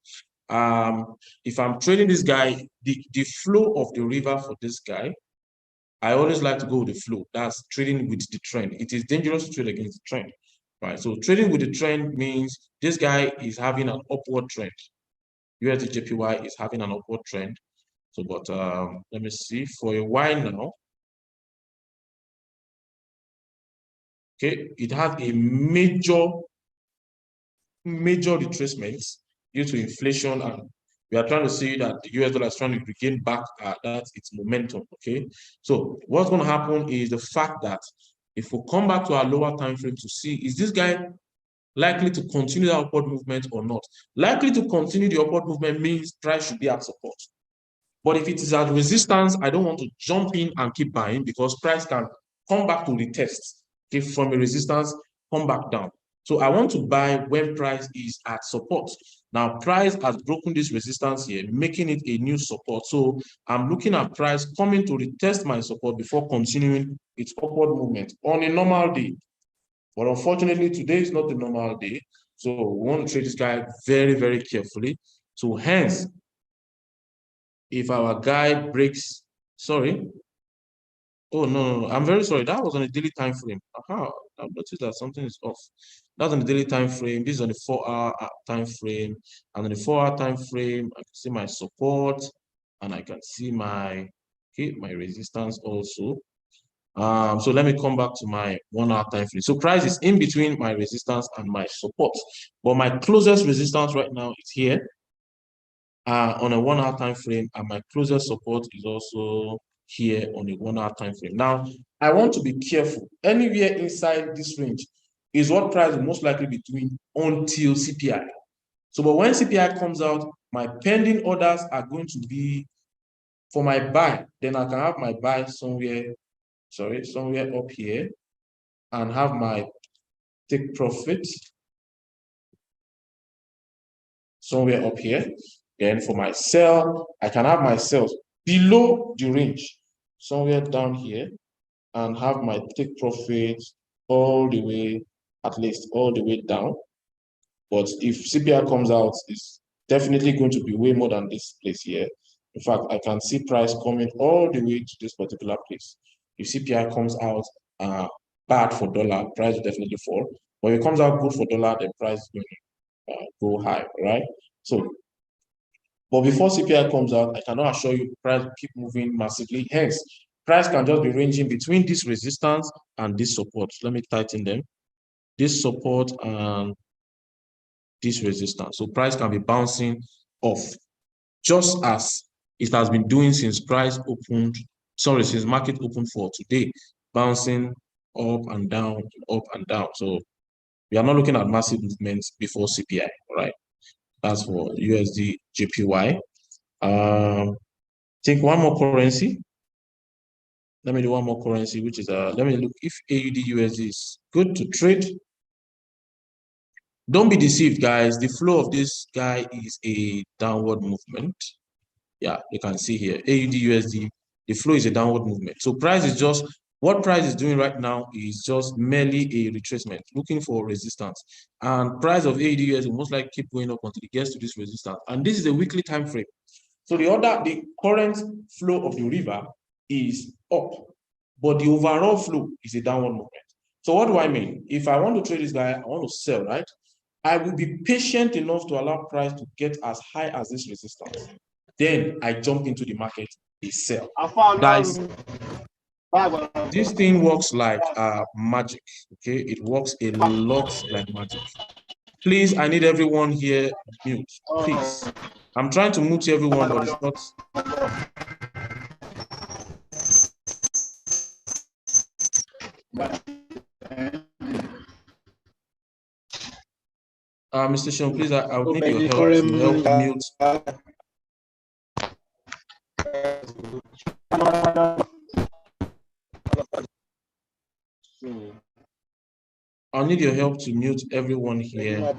If I'm trading this guy, the flow of the river for this guy, I always like to go with the flow. That's trading with the trend. It is dangerous to trade against the trend, right? So trading with the trend means this guy is having an upward trend. USD JPY is having an upward trend. So, but let me see for a while now. Okay, it has a major retracement due to inflation, and we are trying to see that the US dollar is trying to regain back that its momentum. Okay, so what's going to happen is the fact that if we come back to our lower time frame to see, is this guy likely to continue the upward movement or not? Likely to continue the upward movement means price should be at support. But if it is at resistance, I don't want to jump in and keep buying because price can come back to retest. Okay, from a resistance, come back down. So I want to buy when price is at support. Now, price has broken this resistance here, making it a new support. So I'm looking at price coming to retest my support before continuing its upward movement on a normal day. But unfortunately, today is not the normal day. So we want to trade this guy very, very carefully. So hence, if our guy breaks, sorry. Oh, no, I'm very sorry. That was on a daily time frame. Aha, I've noticed that something is off. That's on the daily time frame. This is on the 4-hour time frame. And on the 4-hour time frame, I can see my support and I can see my resistance also. So let me come back to my 1-hour time frame. So price is in between my resistance and my support. But my closest resistance right now is here. On a 1-hour time frame, and my closest support is also here on a 1-hour time frame. Now, I want to be careful. Anywhere inside this range is what price will most likely be doing until CPI. So, but when CPI comes out, my pending orders are going to be For my buy, then I can have my buy somewhere, somewhere up here, and have my take profit somewhere up here. Then for my sell, I can have my sales below the range, somewhere down here, and have my take profit all the way, at least all the way down. But if CPI comes out, it's definitely going to be way more than this place here. In fact, I can see price coming all the way to this particular place. If CPI comes out bad for dollar, price will definitely fall. But if it comes out good for dollar, the price is going to go high, right? So, but before CPI comes out, I cannot assure you price will keep moving massively. Hence, price can just be ranging between this resistance and this support. Let me tighten them. This support and this resistance. So price can be bouncing off just as it has been doing since price opened, since market opened for today, bouncing up and down, up and down. So we are not looking at massive movements before CPI, right? That's for USD JPY. Take one more currency. Let me do one more currency, which is let me look if AUD USD is good to trade. Don't be deceived, guys. The flow of this guy is a downward movement. Yeah, you can see here, AUD USD, the flow is a downward movement. So price is just, what price is doing right now is just merely a retracement, looking for resistance. And price of AUD USD will most likely keep going up until it gets to this resistance. And this is a weekly time frame. So the current flow of the river is up, but the overall flow is a downward movement. So what do I mean? If I want to trade this guy, I want to sell, right? I will be patient enough to allow price to get as high as this resistance. Then I jump into the market, I sell. Guys, this thing works like magic, okay? It works a lot like magic. Please, I need everyone here mute, please. I'm trying to mute everyone, but it's not. Mr. Sean, please, I would need your help to help mute. I'll need your help to mute everyone here.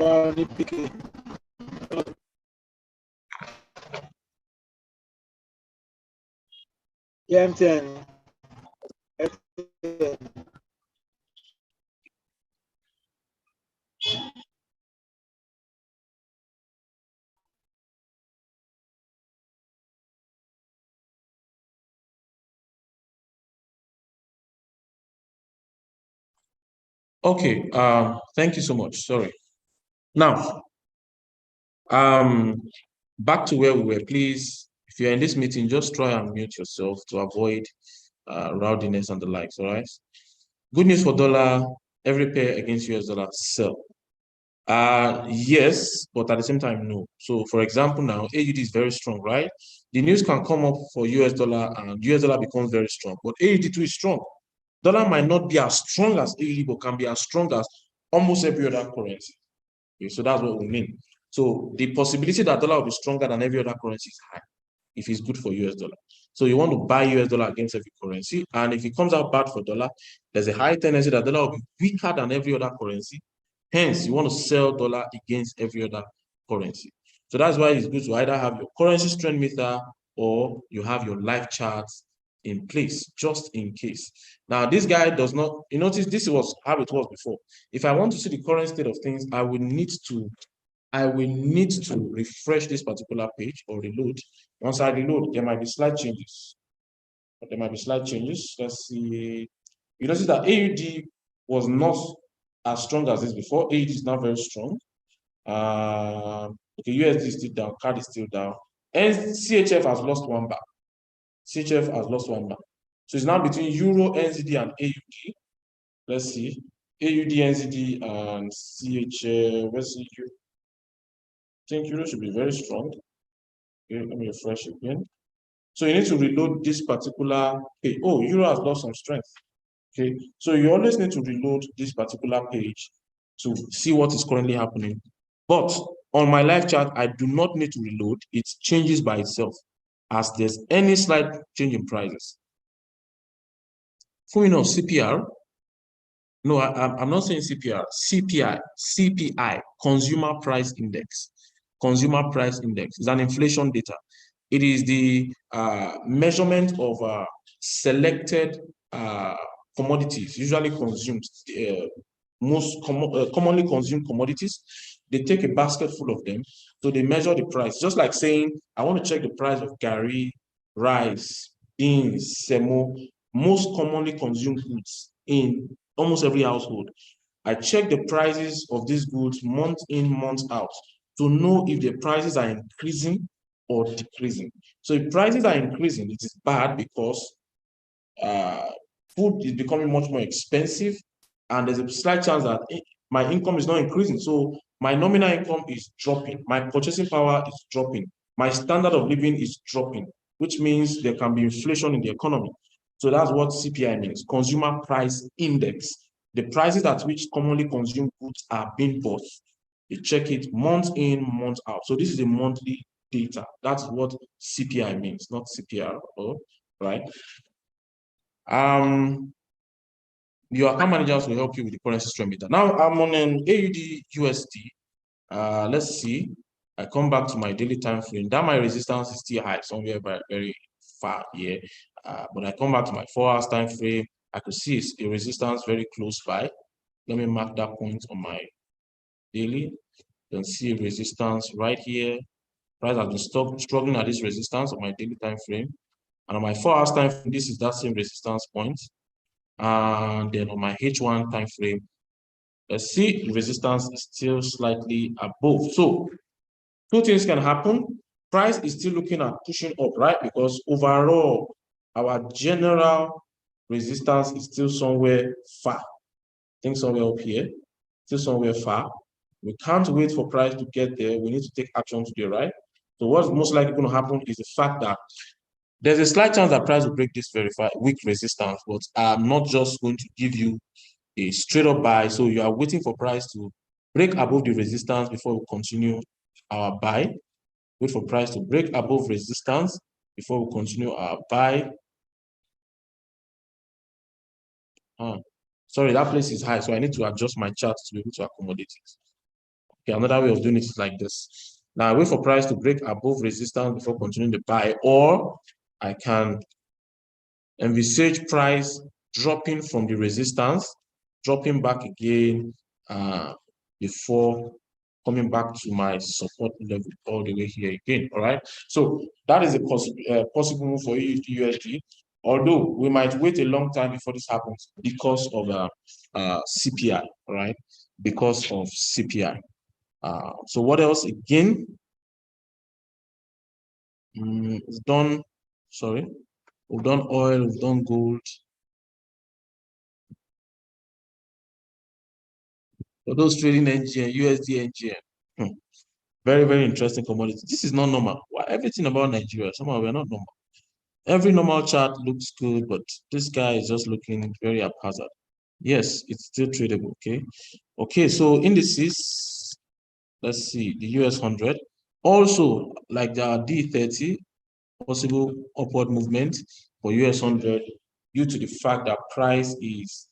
M10. Okay, thank you so much. Sorry. Now, back to where we were. Please, if you're in this meeting, just try and mute yourself to avoid rowdiness and the likes, all right? Good news for dollar, every pair against US dollar, sell. Yes, but at the same time, no. So, for example, now AUD is very strong, right? The news can come up for US dollar and US dollar becomes very strong, but AUD too is strong. Dollar might not be as strong as AUD, but can be as strong as almost every other currency. Okay, so that's what we mean. So the possibility that dollar will be stronger than every other currency is high if it's good for US dollar. So you want to buy US dollar against every currency, and if it comes out bad for dollar, there's a high tendency that dollar will be weaker than every other currency. Hence, you want to sell dollar against every other currency. So that's why it's good to either have your currency strength meter or you have your live charts in place, just in case. Now, this guy does not, you notice this was how it was before. If I want to see the current state of things, I will need to refresh this particular page or reload. Once I reload, there might be slight changes. Let's see. You notice that AUD was not as strong as this before. AUD is now very strong. Okay, USD is still down, CAD is still down. And CHF has lost one bar. CHF has lost one bar. So it's now between Euro, NZD, and AUD. Let's see. AUD, NZD, and CHF. Let's see. I think Euro should be very strong. Okay, let me refresh again. So you need to reload this particular page. Oh, Euro has lost some strength. Okay, so you always need to reload this particular page to see what is currently happening. But on my live chart, I do not need to reload. It changes by itself. as there's any slight change in prices. Full of CPR. No, I'm not saying CPR. CPI, Consumer Price Index. Consumer Price Index is an inflation data. It is the measurement of selected commodities, usually consumed, commonly consumed commodities. They take a basket full of them, so they measure the price. Just like saying, I want to check the price of gari, rice, beans, semo, most commonly consumed goods in almost every household. I check the prices of these goods month in, month out to know if the prices are increasing or decreasing. So if prices are increasing, it is bad because food is becoming much more expensive, and there's a slight chance that my income is not increasing. So my nominal income is dropping, my purchasing power is dropping, my standard of living is dropping, which means there can be inflation in the economy. So that's what CPI means, Consumer Price Index. The prices at which commonly consumed goods are being bought. You check it month in, month out. So this is a monthly data. That's what CPI means, not CPR, right? Your account managers will help you with the currency strength meter. Now I'm on an AUD USD. Let's see. I come back to my daily time frame. That my resistance is still high, somewhere very far here. But I come back to my 4 hours time frame. I could see it's a resistance very close by. Let me mark that point on my daily. You can see resistance right here. Price has been struggling at this resistance on my daily time frame. And on my 4 hours time frame, this is that same resistance point. And then on my H1 time frame, let's see, the resistance is still slightly above. So two things can happen. Price is still looking at pushing up, right? Because overall, our general resistance is still somewhere far. I think somewhere up here, still somewhere far. We can't wait for price to get there. We need to take action today, right? So what's most likely going to happen is the fact that there's a slight chance that price will break this very weak resistance, but I'm not just going to give you a straight up buy. So you are waiting for price to break above the resistance before we continue our buy. Wait for price to break above resistance before we continue our buy. Sorry, that place is high, so I need to adjust my chart to be able to accommodate it. Okay, another way of doing it is like this. Now I wait for price to break above resistance before continuing the buy, or I can envisage price dropping from the resistance, dropping back again before coming back to my support level all the way here again. All right. So that is a possible move for USD. Although we might wait a long time before this happens because of CPI, right? Because of CPI. So what else again? We've done, sorry, we've done oil, we've done gold. For those trading NGN, USD NGN. Very, very interesting commodity. This is not normal. Everything about Nigeria, somehow we're not normal. Every normal chart looks good, but this guy is just looking very haphazard. Yes, it's still tradable, okay? Okay, so indices, let's see, the US 100. Also, like the D30, possible upward movement for US 100 due to the fact that price is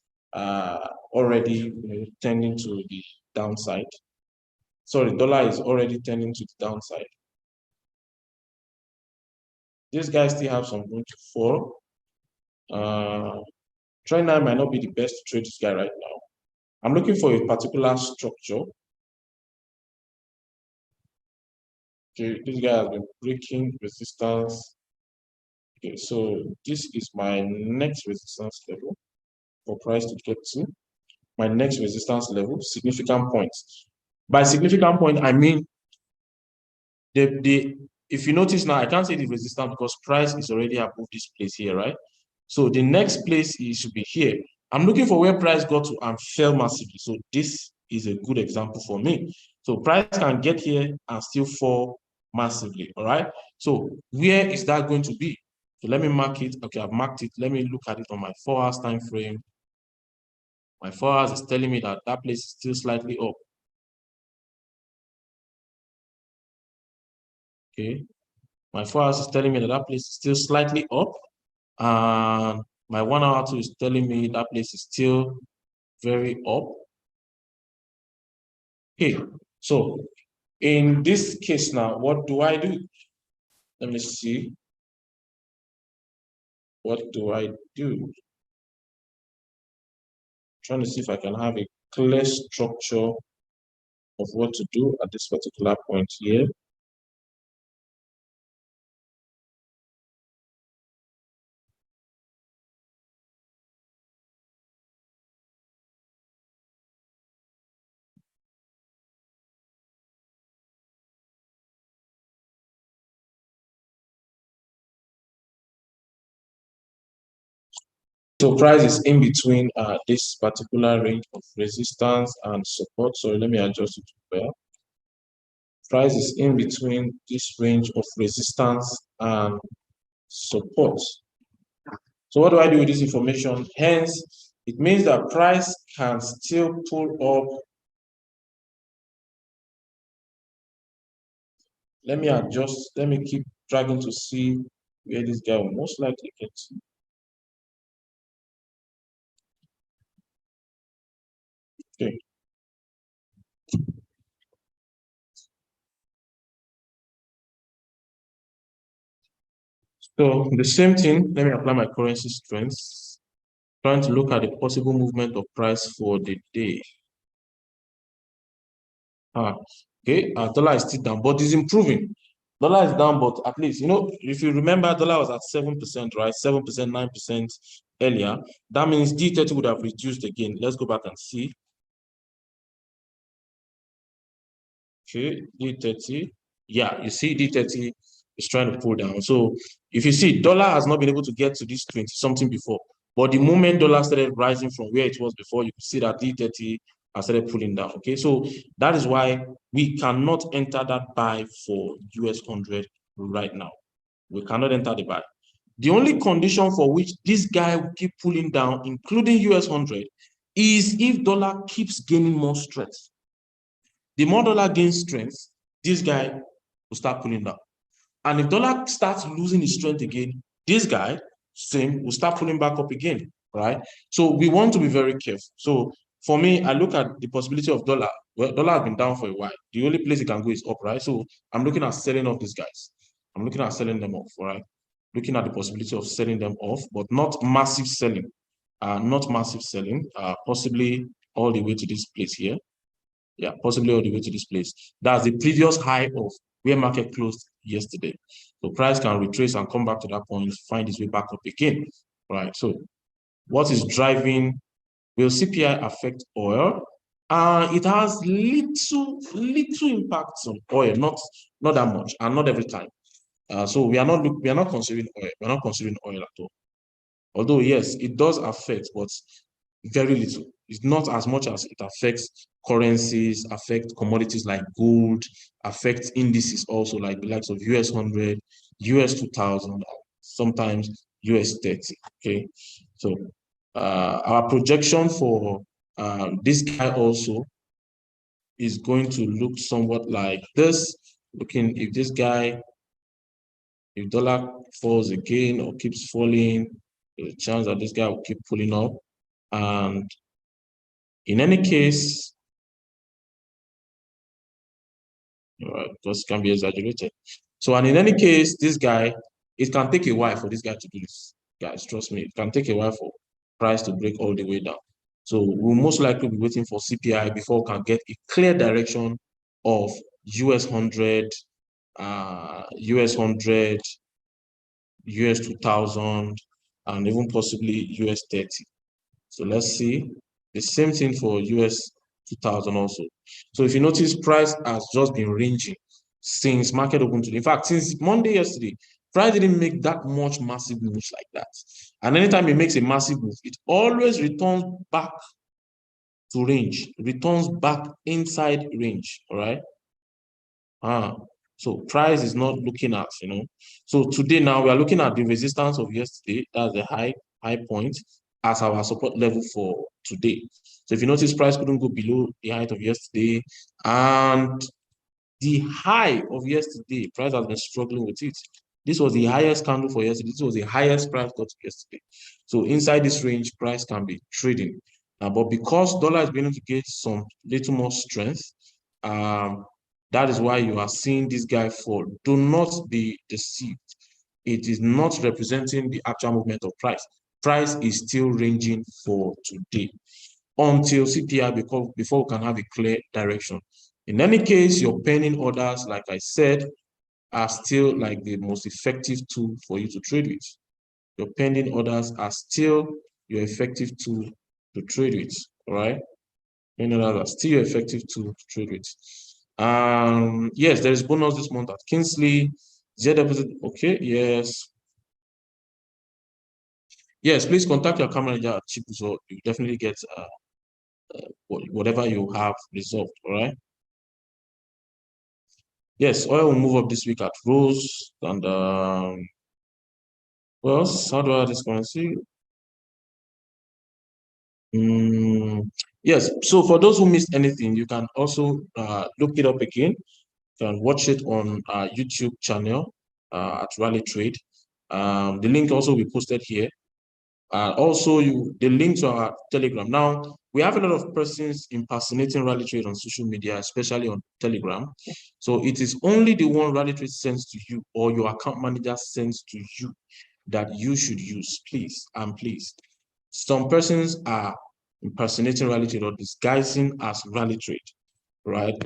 already tending to the downside. Sorry, dollar is already tending to the downside. This guy still have some room to fall. Trend line might not be the best to trade this guy right now. I'm looking for a particular structure. Okay, this guy has been breaking resistance. Okay, so this is my next resistance level for price to get to. My next resistance level, significant points. By significant point, I mean if you notice now, I can't say the resistance because price is already above this place here, right? So the next place should be here. I'm looking for where price got to and fell massively. So this is a good example for me. So price can get here and still fall massively, all right? So where is that going to be? So let me mark it. Okay, I've marked it. Let me look at it on my 4 hours time frame. My 4 hours is telling me that that place is still slightly up. Okay, My 4 hours is telling me that that place is still slightly up, and my 1 hour too is telling me that place is still very up. Okay, so in this case now, what do I do? Let me see. What do I do? Trying to see if I can have a clear structure of what to do at this particular point here. So price is in between this particular range of resistance and support. So let me adjust it to where. Price is in between this range of resistance and support. So what do I do with this information? Hence, it means that price can still pull up. Let me adjust. Let me keep dragging to see where this guy will most likely get to. Okay. So the same thing, let me apply my currency strengths, trying to look at the possible movement of price for the day. Okay, dollar is still down, but it's improving. Dollar is down, but at least, if you remember, dollar was at 7%, right? 7%, 9% earlier. That means D30 would have reduced again. Let's go back and see. Okay, D30. Yeah, you see D30 is trying to pull down. So if you see, dollar has not been able to get to this 20 something before. But the moment dollar started rising from where it was before, you could see that D30 has started pulling down. Okay, so that is why we cannot enter that buy for US 100 right now. We cannot enter the buy. The only condition for which this guy will keep pulling down, including US 100, is if dollar keeps gaining more strength. The more dollar gains strength, this guy will start pulling down. And if dollar starts losing its strength again, this guy, same, will start pulling back up again, right? So we want to be very careful. So for me, I look at the possibility of dollar. Well, dollar has been down for a while. The only place it can go is up, right? So I'm looking at selling off these guys. I'm looking at selling them off, right? Looking at the possibility of selling them off, but not massive selling. Not massive selling, possibly all the way to this place here. Yeah, possibly all the way to this place. That's the previous high of where market closed yesterday. So price can retrace and come back to that point, find its way back up again, right? So what is driving, will CPI affect oil? It has little impact on oil, not that much, and not every time. So we are not considering oil. We're not considering oil at all. Although yes, it does affect, but very little. It's not as much as it affects currencies, affect commodities like gold, affect indices also like the likes of US 100, US 2000, sometimes US 30. Okay, so our projection for this guy also is going to look somewhat like this. Looking if this guy, if dollar falls again or keeps falling, there's a chance that this guy will keep pulling up. And in any case, because it can be exaggerated. So, and in any case, this guy, it can take a while for this guy to do this. Guys, trust me, it can take a while for price to break all the way down. So we'll most likely be waiting for CPI before we can get a clear direction of US 100, US 100, US 2000, and even possibly US 30. So let's see. The same thing for US 2000 also. So if you notice, price has just been ranging since market open today. In fact, since Monday yesterday, price didn't make that much massive moves like that. And anytime it makes a massive move, it always returns back to range, returns back inside range, all right? So price is not looking at, So today now we are looking at the resistance of yesterday, that's the high point, as our support level for today. So if you notice, price couldn't go below the height of yesterday, and the high of yesterday, price has been struggling with it. This was the highest candle for yesterday. This was the highest price got yesterday. So inside this range, price can be trading. But because dollar is beginning to get some little more strength, that is why you are seeing this guy fall. Do not be deceived. It is not representing the actual movement of price. Price is still ranging for today until CPI before we can have a clear direction. In any case, your pending orders, like I said, are still like the most effective tool for you to trade with. Your pending orders are still your effective tool to trade with, all right? Pending orders are still your effective tool to trade with. Yes, there is bonus this month at Kingsley. Z deposit, okay, yes. Yes, please contact your account manager at Chipu, so you definitely get whatever you have resolved, all right? Yes, oil will move up this week at Rose, and well, how do I add this currency? Yes, so for those who missed anything, you can also look it up again. You can watch it on our YouTube channel at Rally Trade. The link also will be posted here. Also, the link to our Telegram. Now, we have a lot of persons impersonating Rally Trade on social media, especially on Telegram. So it is only the one Rally Trade sends to you or your account manager sends to you that you should use, please, and please. Some persons are impersonating Rally Trade or disguising as Rally Trade, right?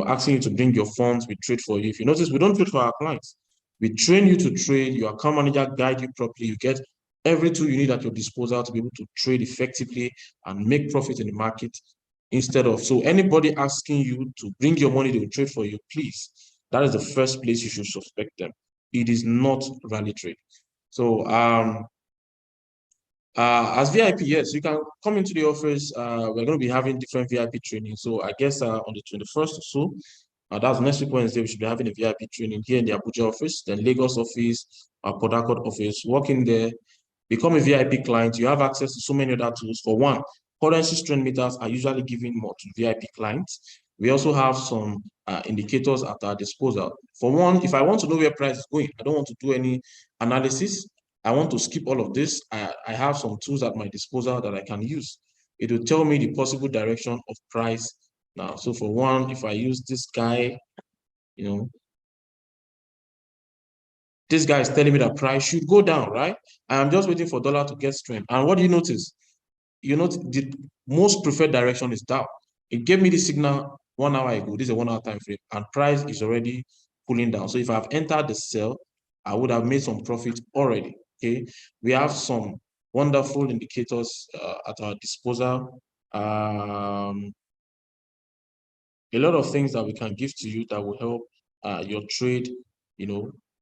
Asking you to bring your funds, we trade for you. If you notice, we don't trade for our clients. We train you to trade, your account manager guide you properly, you get every tool you need at your disposal to be able to trade effectively and make profit in the market instead of, so anybody asking you to bring your money, they will trade for you, please. That is the first place you should suspect them. It is not Rally Trade. So, as VIP, yes, you can come into the office. We're going to be having different VIP training. So I guess on the 21st or so, that's next week Wednesday, we should be having a VIP training here in the Abuja office, then Lagos office, Port Harcourt office. Walk in there, become a VIP client. You have access to so many other tools. For one, currency strength meters are usually given more to VIP clients. We also have some indicators at our disposal. For one, if I want to know where price is going, I don't want to do any analysis. I want to skip all of this. I have some tools at my disposal that I can use. It will tell me the possible direction of price now. So for one, if I use this guy, this guy is telling me that price should go down, right? I'm just waiting for dollar to get strength. And what do you notice? You notice the most preferred direction is down. It gave me the signal 1 hour ago. This is a 1 hour time frame, and price is already pulling down. So if I've entered the sell, I would have made some profit already. Okay, we have some wonderful indicators at our disposal. A lot of things that we can give to you that will help your trade,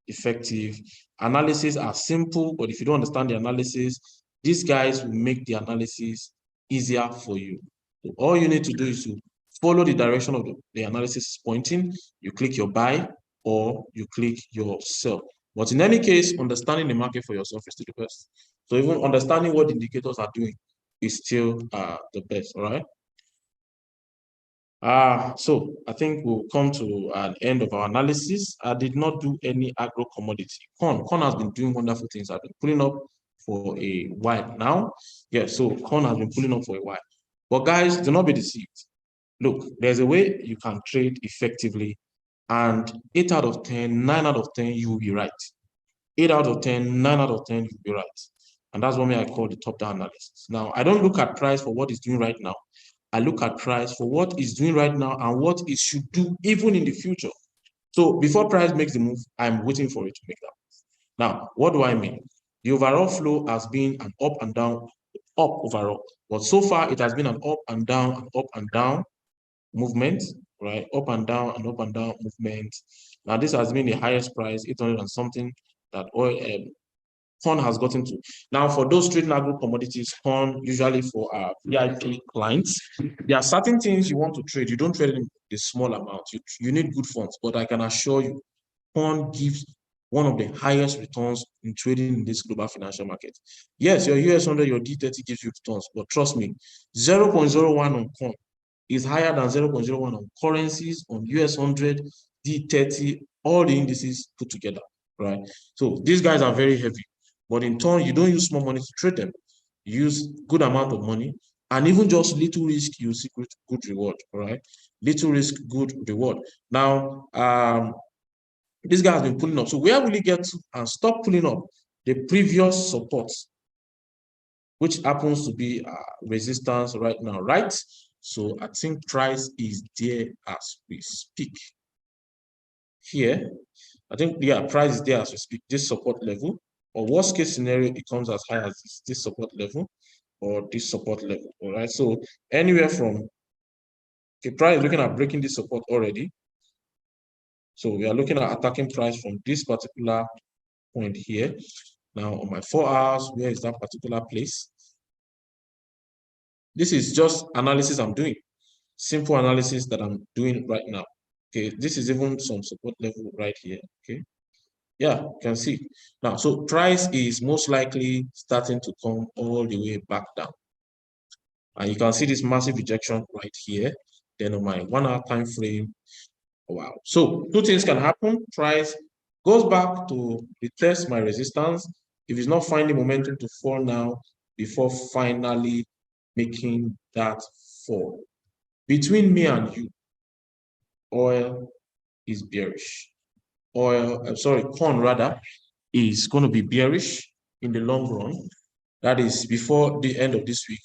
effective. Analysis are simple, but if you don't understand the analysis, these guys will make the analysis easier for you. So all you need to do is to follow the direction of the analysis is pointing. You click your buy or you click your sell. But in any case, understanding the market for yourself is still the best. So even understanding what the indicators are doing is still the best, all right? So I think we'll come to an end of our analysis. I did not do any agro commodity. Corn has been doing wonderful things. I've been pulling up for a while now. Yeah, so corn has been pulling up for a while. But guys, do not be deceived. Look, there's a way you can trade effectively, and 8 out of 10, 9 out of 10, you will be right. 8 out of 10, 9 out of 10, you'll be right. And that's what I call the top-down analysis. Now, I don't look at price for what it's doing right now. I look at price for what it's doing right now and what it should do even in the future. So before price makes the move, I'm waiting for it to make that move. Now, what do I mean? The overall flow has been an up and down, up overall. But so far, it has been an up and down movement, right? Up and down movement. Now, this has been the highest price, 800 and something, that oil corn has gotten to. Now, for those trading agro commodities, corn usually for our VIP clients, there are certain things you want to trade. You don't trade in the small amount. You need good funds, but I can assure you, corn gives one of the highest returns in trading in this global financial market. Yes, your US 100, your D30 gives you returns, but trust me, 0.01 on corn is higher than 0.01 on currencies, on US 100, D30, all the indices put together, right? So these guys are very heavy, but in turn, you don't use small money to trade them. You use good amount of money, and even just little risk, you see good reward, all right? Little risk, good reward. Now, this guy has been pulling up. So where will he get to and stop pulling up? The previous support, which happens to be resistance right now, right? So I think price is there as we speak. Here, I think, yeah, price is there as we speak, this support level, or worst case scenario, it comes as high as this support level or this support level, all right? So anywhere from, okay, price is looking at breaking this support already. So we are looking at attacking price from this particular point here. Now on my 4 hours, where is that particular place? This is just analysis I'm doing. Simple analysis that I'm doing right now. Okay, this is even some support level right here. Okay. Yeah, you can see. Now, so price is most likely starting to come all the way back down. And you can see this massive rejection right here. Then on my 1 hour time frame, wow. So two things can happen. Price goes back to retest my resistance. If it's not finding momentum to fall now, before finally making that fall. Between me and you, oil is bearish. Corn rather, is going to be bearish in the long run. That is before the end of this week.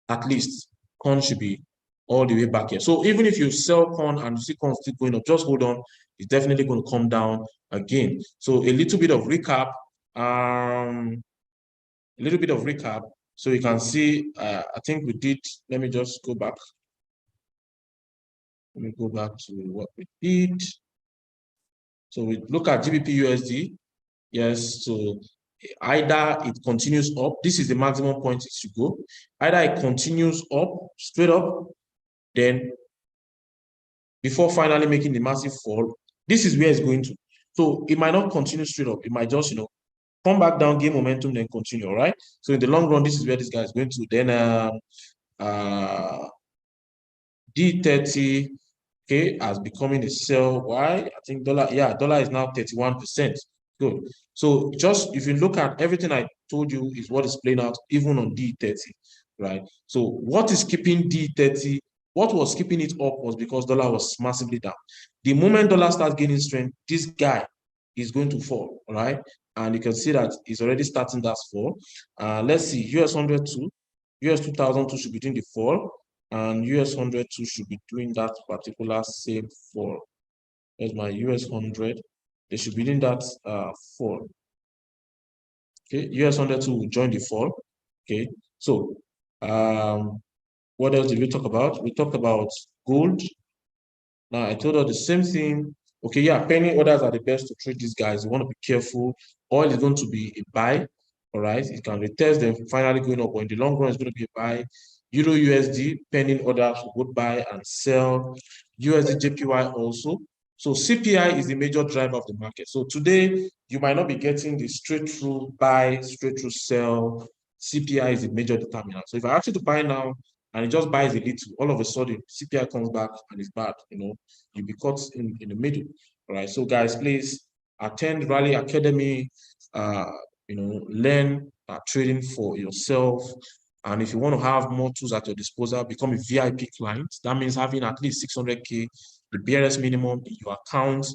At least corn should be all the way back here. So even if you sell corn and you see corn still going up, just hold on. It's definitely going to come down again. So a little bit of recap. So you can see, I think we did, let me just go back. Let me go back to what we did. So we look at GBP USD. Yes, so either it continues up. This is the maximum point it should go. Either it continues up, straight up, then before finally making the massive fall, this is where it's going to. So it might not continue straight up. It might just, come back down, gain momentum, then continue, all right? So in the long run, this is where this guy is going to. Then D30, okay, as becoming a sell. Why? I think dollar is now 31%. Good. So just if you look at everything I told you is what is playing out even on D30, right? So what is keeping D30? What was keeping it up was because dollar was massively down. The moment dollar starts gaining strength, this guy is going to fall, all right? And you can see that it's already starting that fall. Let's see, US 102, US 2002 should be doing the fall, and US 102 should be doing that particular same fall. There's my US 100. They should be doing that fall. Okay, US 102 will join the fall. Okay, so what else did we talk about? We talked about gold. Now I told her the same thing. Okay, yeah, penny orders are the best to trade these guys. You want to be careful. Oil is going to be a buy. All right, it can retest them finally going up, but in the long run, it's going to be a buy. Euro USD, pending orders would buy and sell. USD JPY also. So CPI is the major driver of the market. So today, you might not be getting the straight through buy, straight through sell. CPI is the major determinant. So if I ask you to buy now and it just buys a little, all of a sudden, CPI comes back and it's bad. You'll be caught in the middle. All right. So guys, please attend Rally Academy. Learn trading for yourself. And if you want to have more tools at your disposal, become a VIP client. That means having at least 600K, the barest minimum in your account,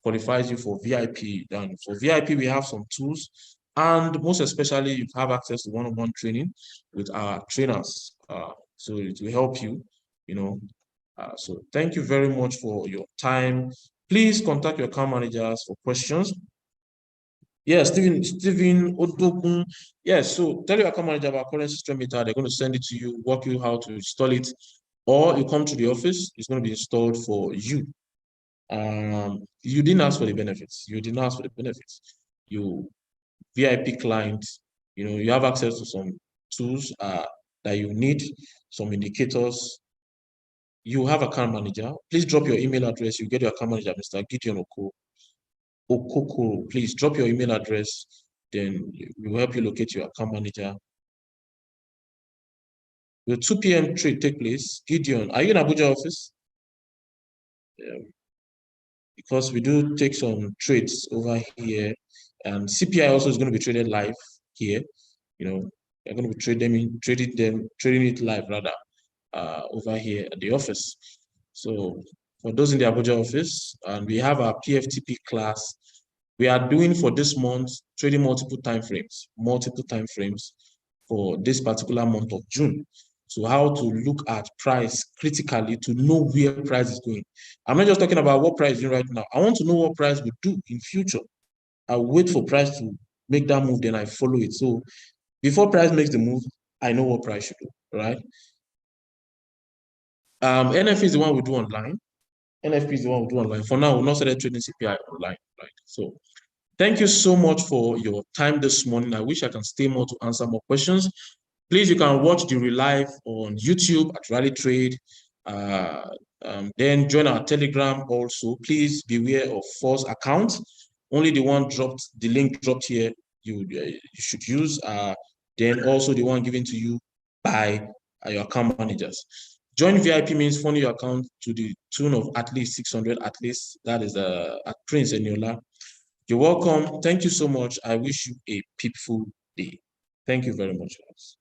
qualifies you for VIP. And for VIP, we have some tools. And most especially, you have access to one-on-one training with our trainers. So it will help you, so thank you very much for your time. Please contact your account managers for questions. Yeah, Stephen Odogun. Yes, so tell your account manager about current system meter. They're going to send it to you, walk you how to install it, or you come to the office. It's going to be installed for you. You didn't ask for the benefits. You didn't ask for the benefits. You VIP client. You have access to some tools that you need, some indicators. You have account manager. Please drop your email address. You get your account manager, Mr. Gideon Okokoro. Please drop your email address. Then we will help you locate your account manager. Will 2 p.m. trade take place? Gideon, are you in Abuja office? Yeah. because we do take some trades over here, and CPI also is going to be traded live here. You know, we're going to be trading it live rather over here at the office. So for those in the Abuja office, and we have our PFTP class. We are doing for this month trading multiple time frames for this particular month of June. So how to look at price critically to know where price is going. I'm not just talking about what price is doing right now. I want to know what price will do in future. I wait for price to make that move, then I follow it. So before price makes the move, I know what price should do, right? NFP is the one we do online. NFP is the one we do online. For now, we're not started trading CPI online, right? So thank you so much for your time this morning. I wish I can stay more to answer more questions. Please, you can watch the relive on YouTube at Rally Trade. Then join our Telegram also. Please beware of false accounts. Only the one dropped, the link dropped here, you should use. Then also the one given to you by your account managers. Join VIP means funding your account to the tune of at least 600, at least. That is at Prince Eniola. You're welcome. Thank you so much. I wish you a peaceful day. Thank you very much, guys.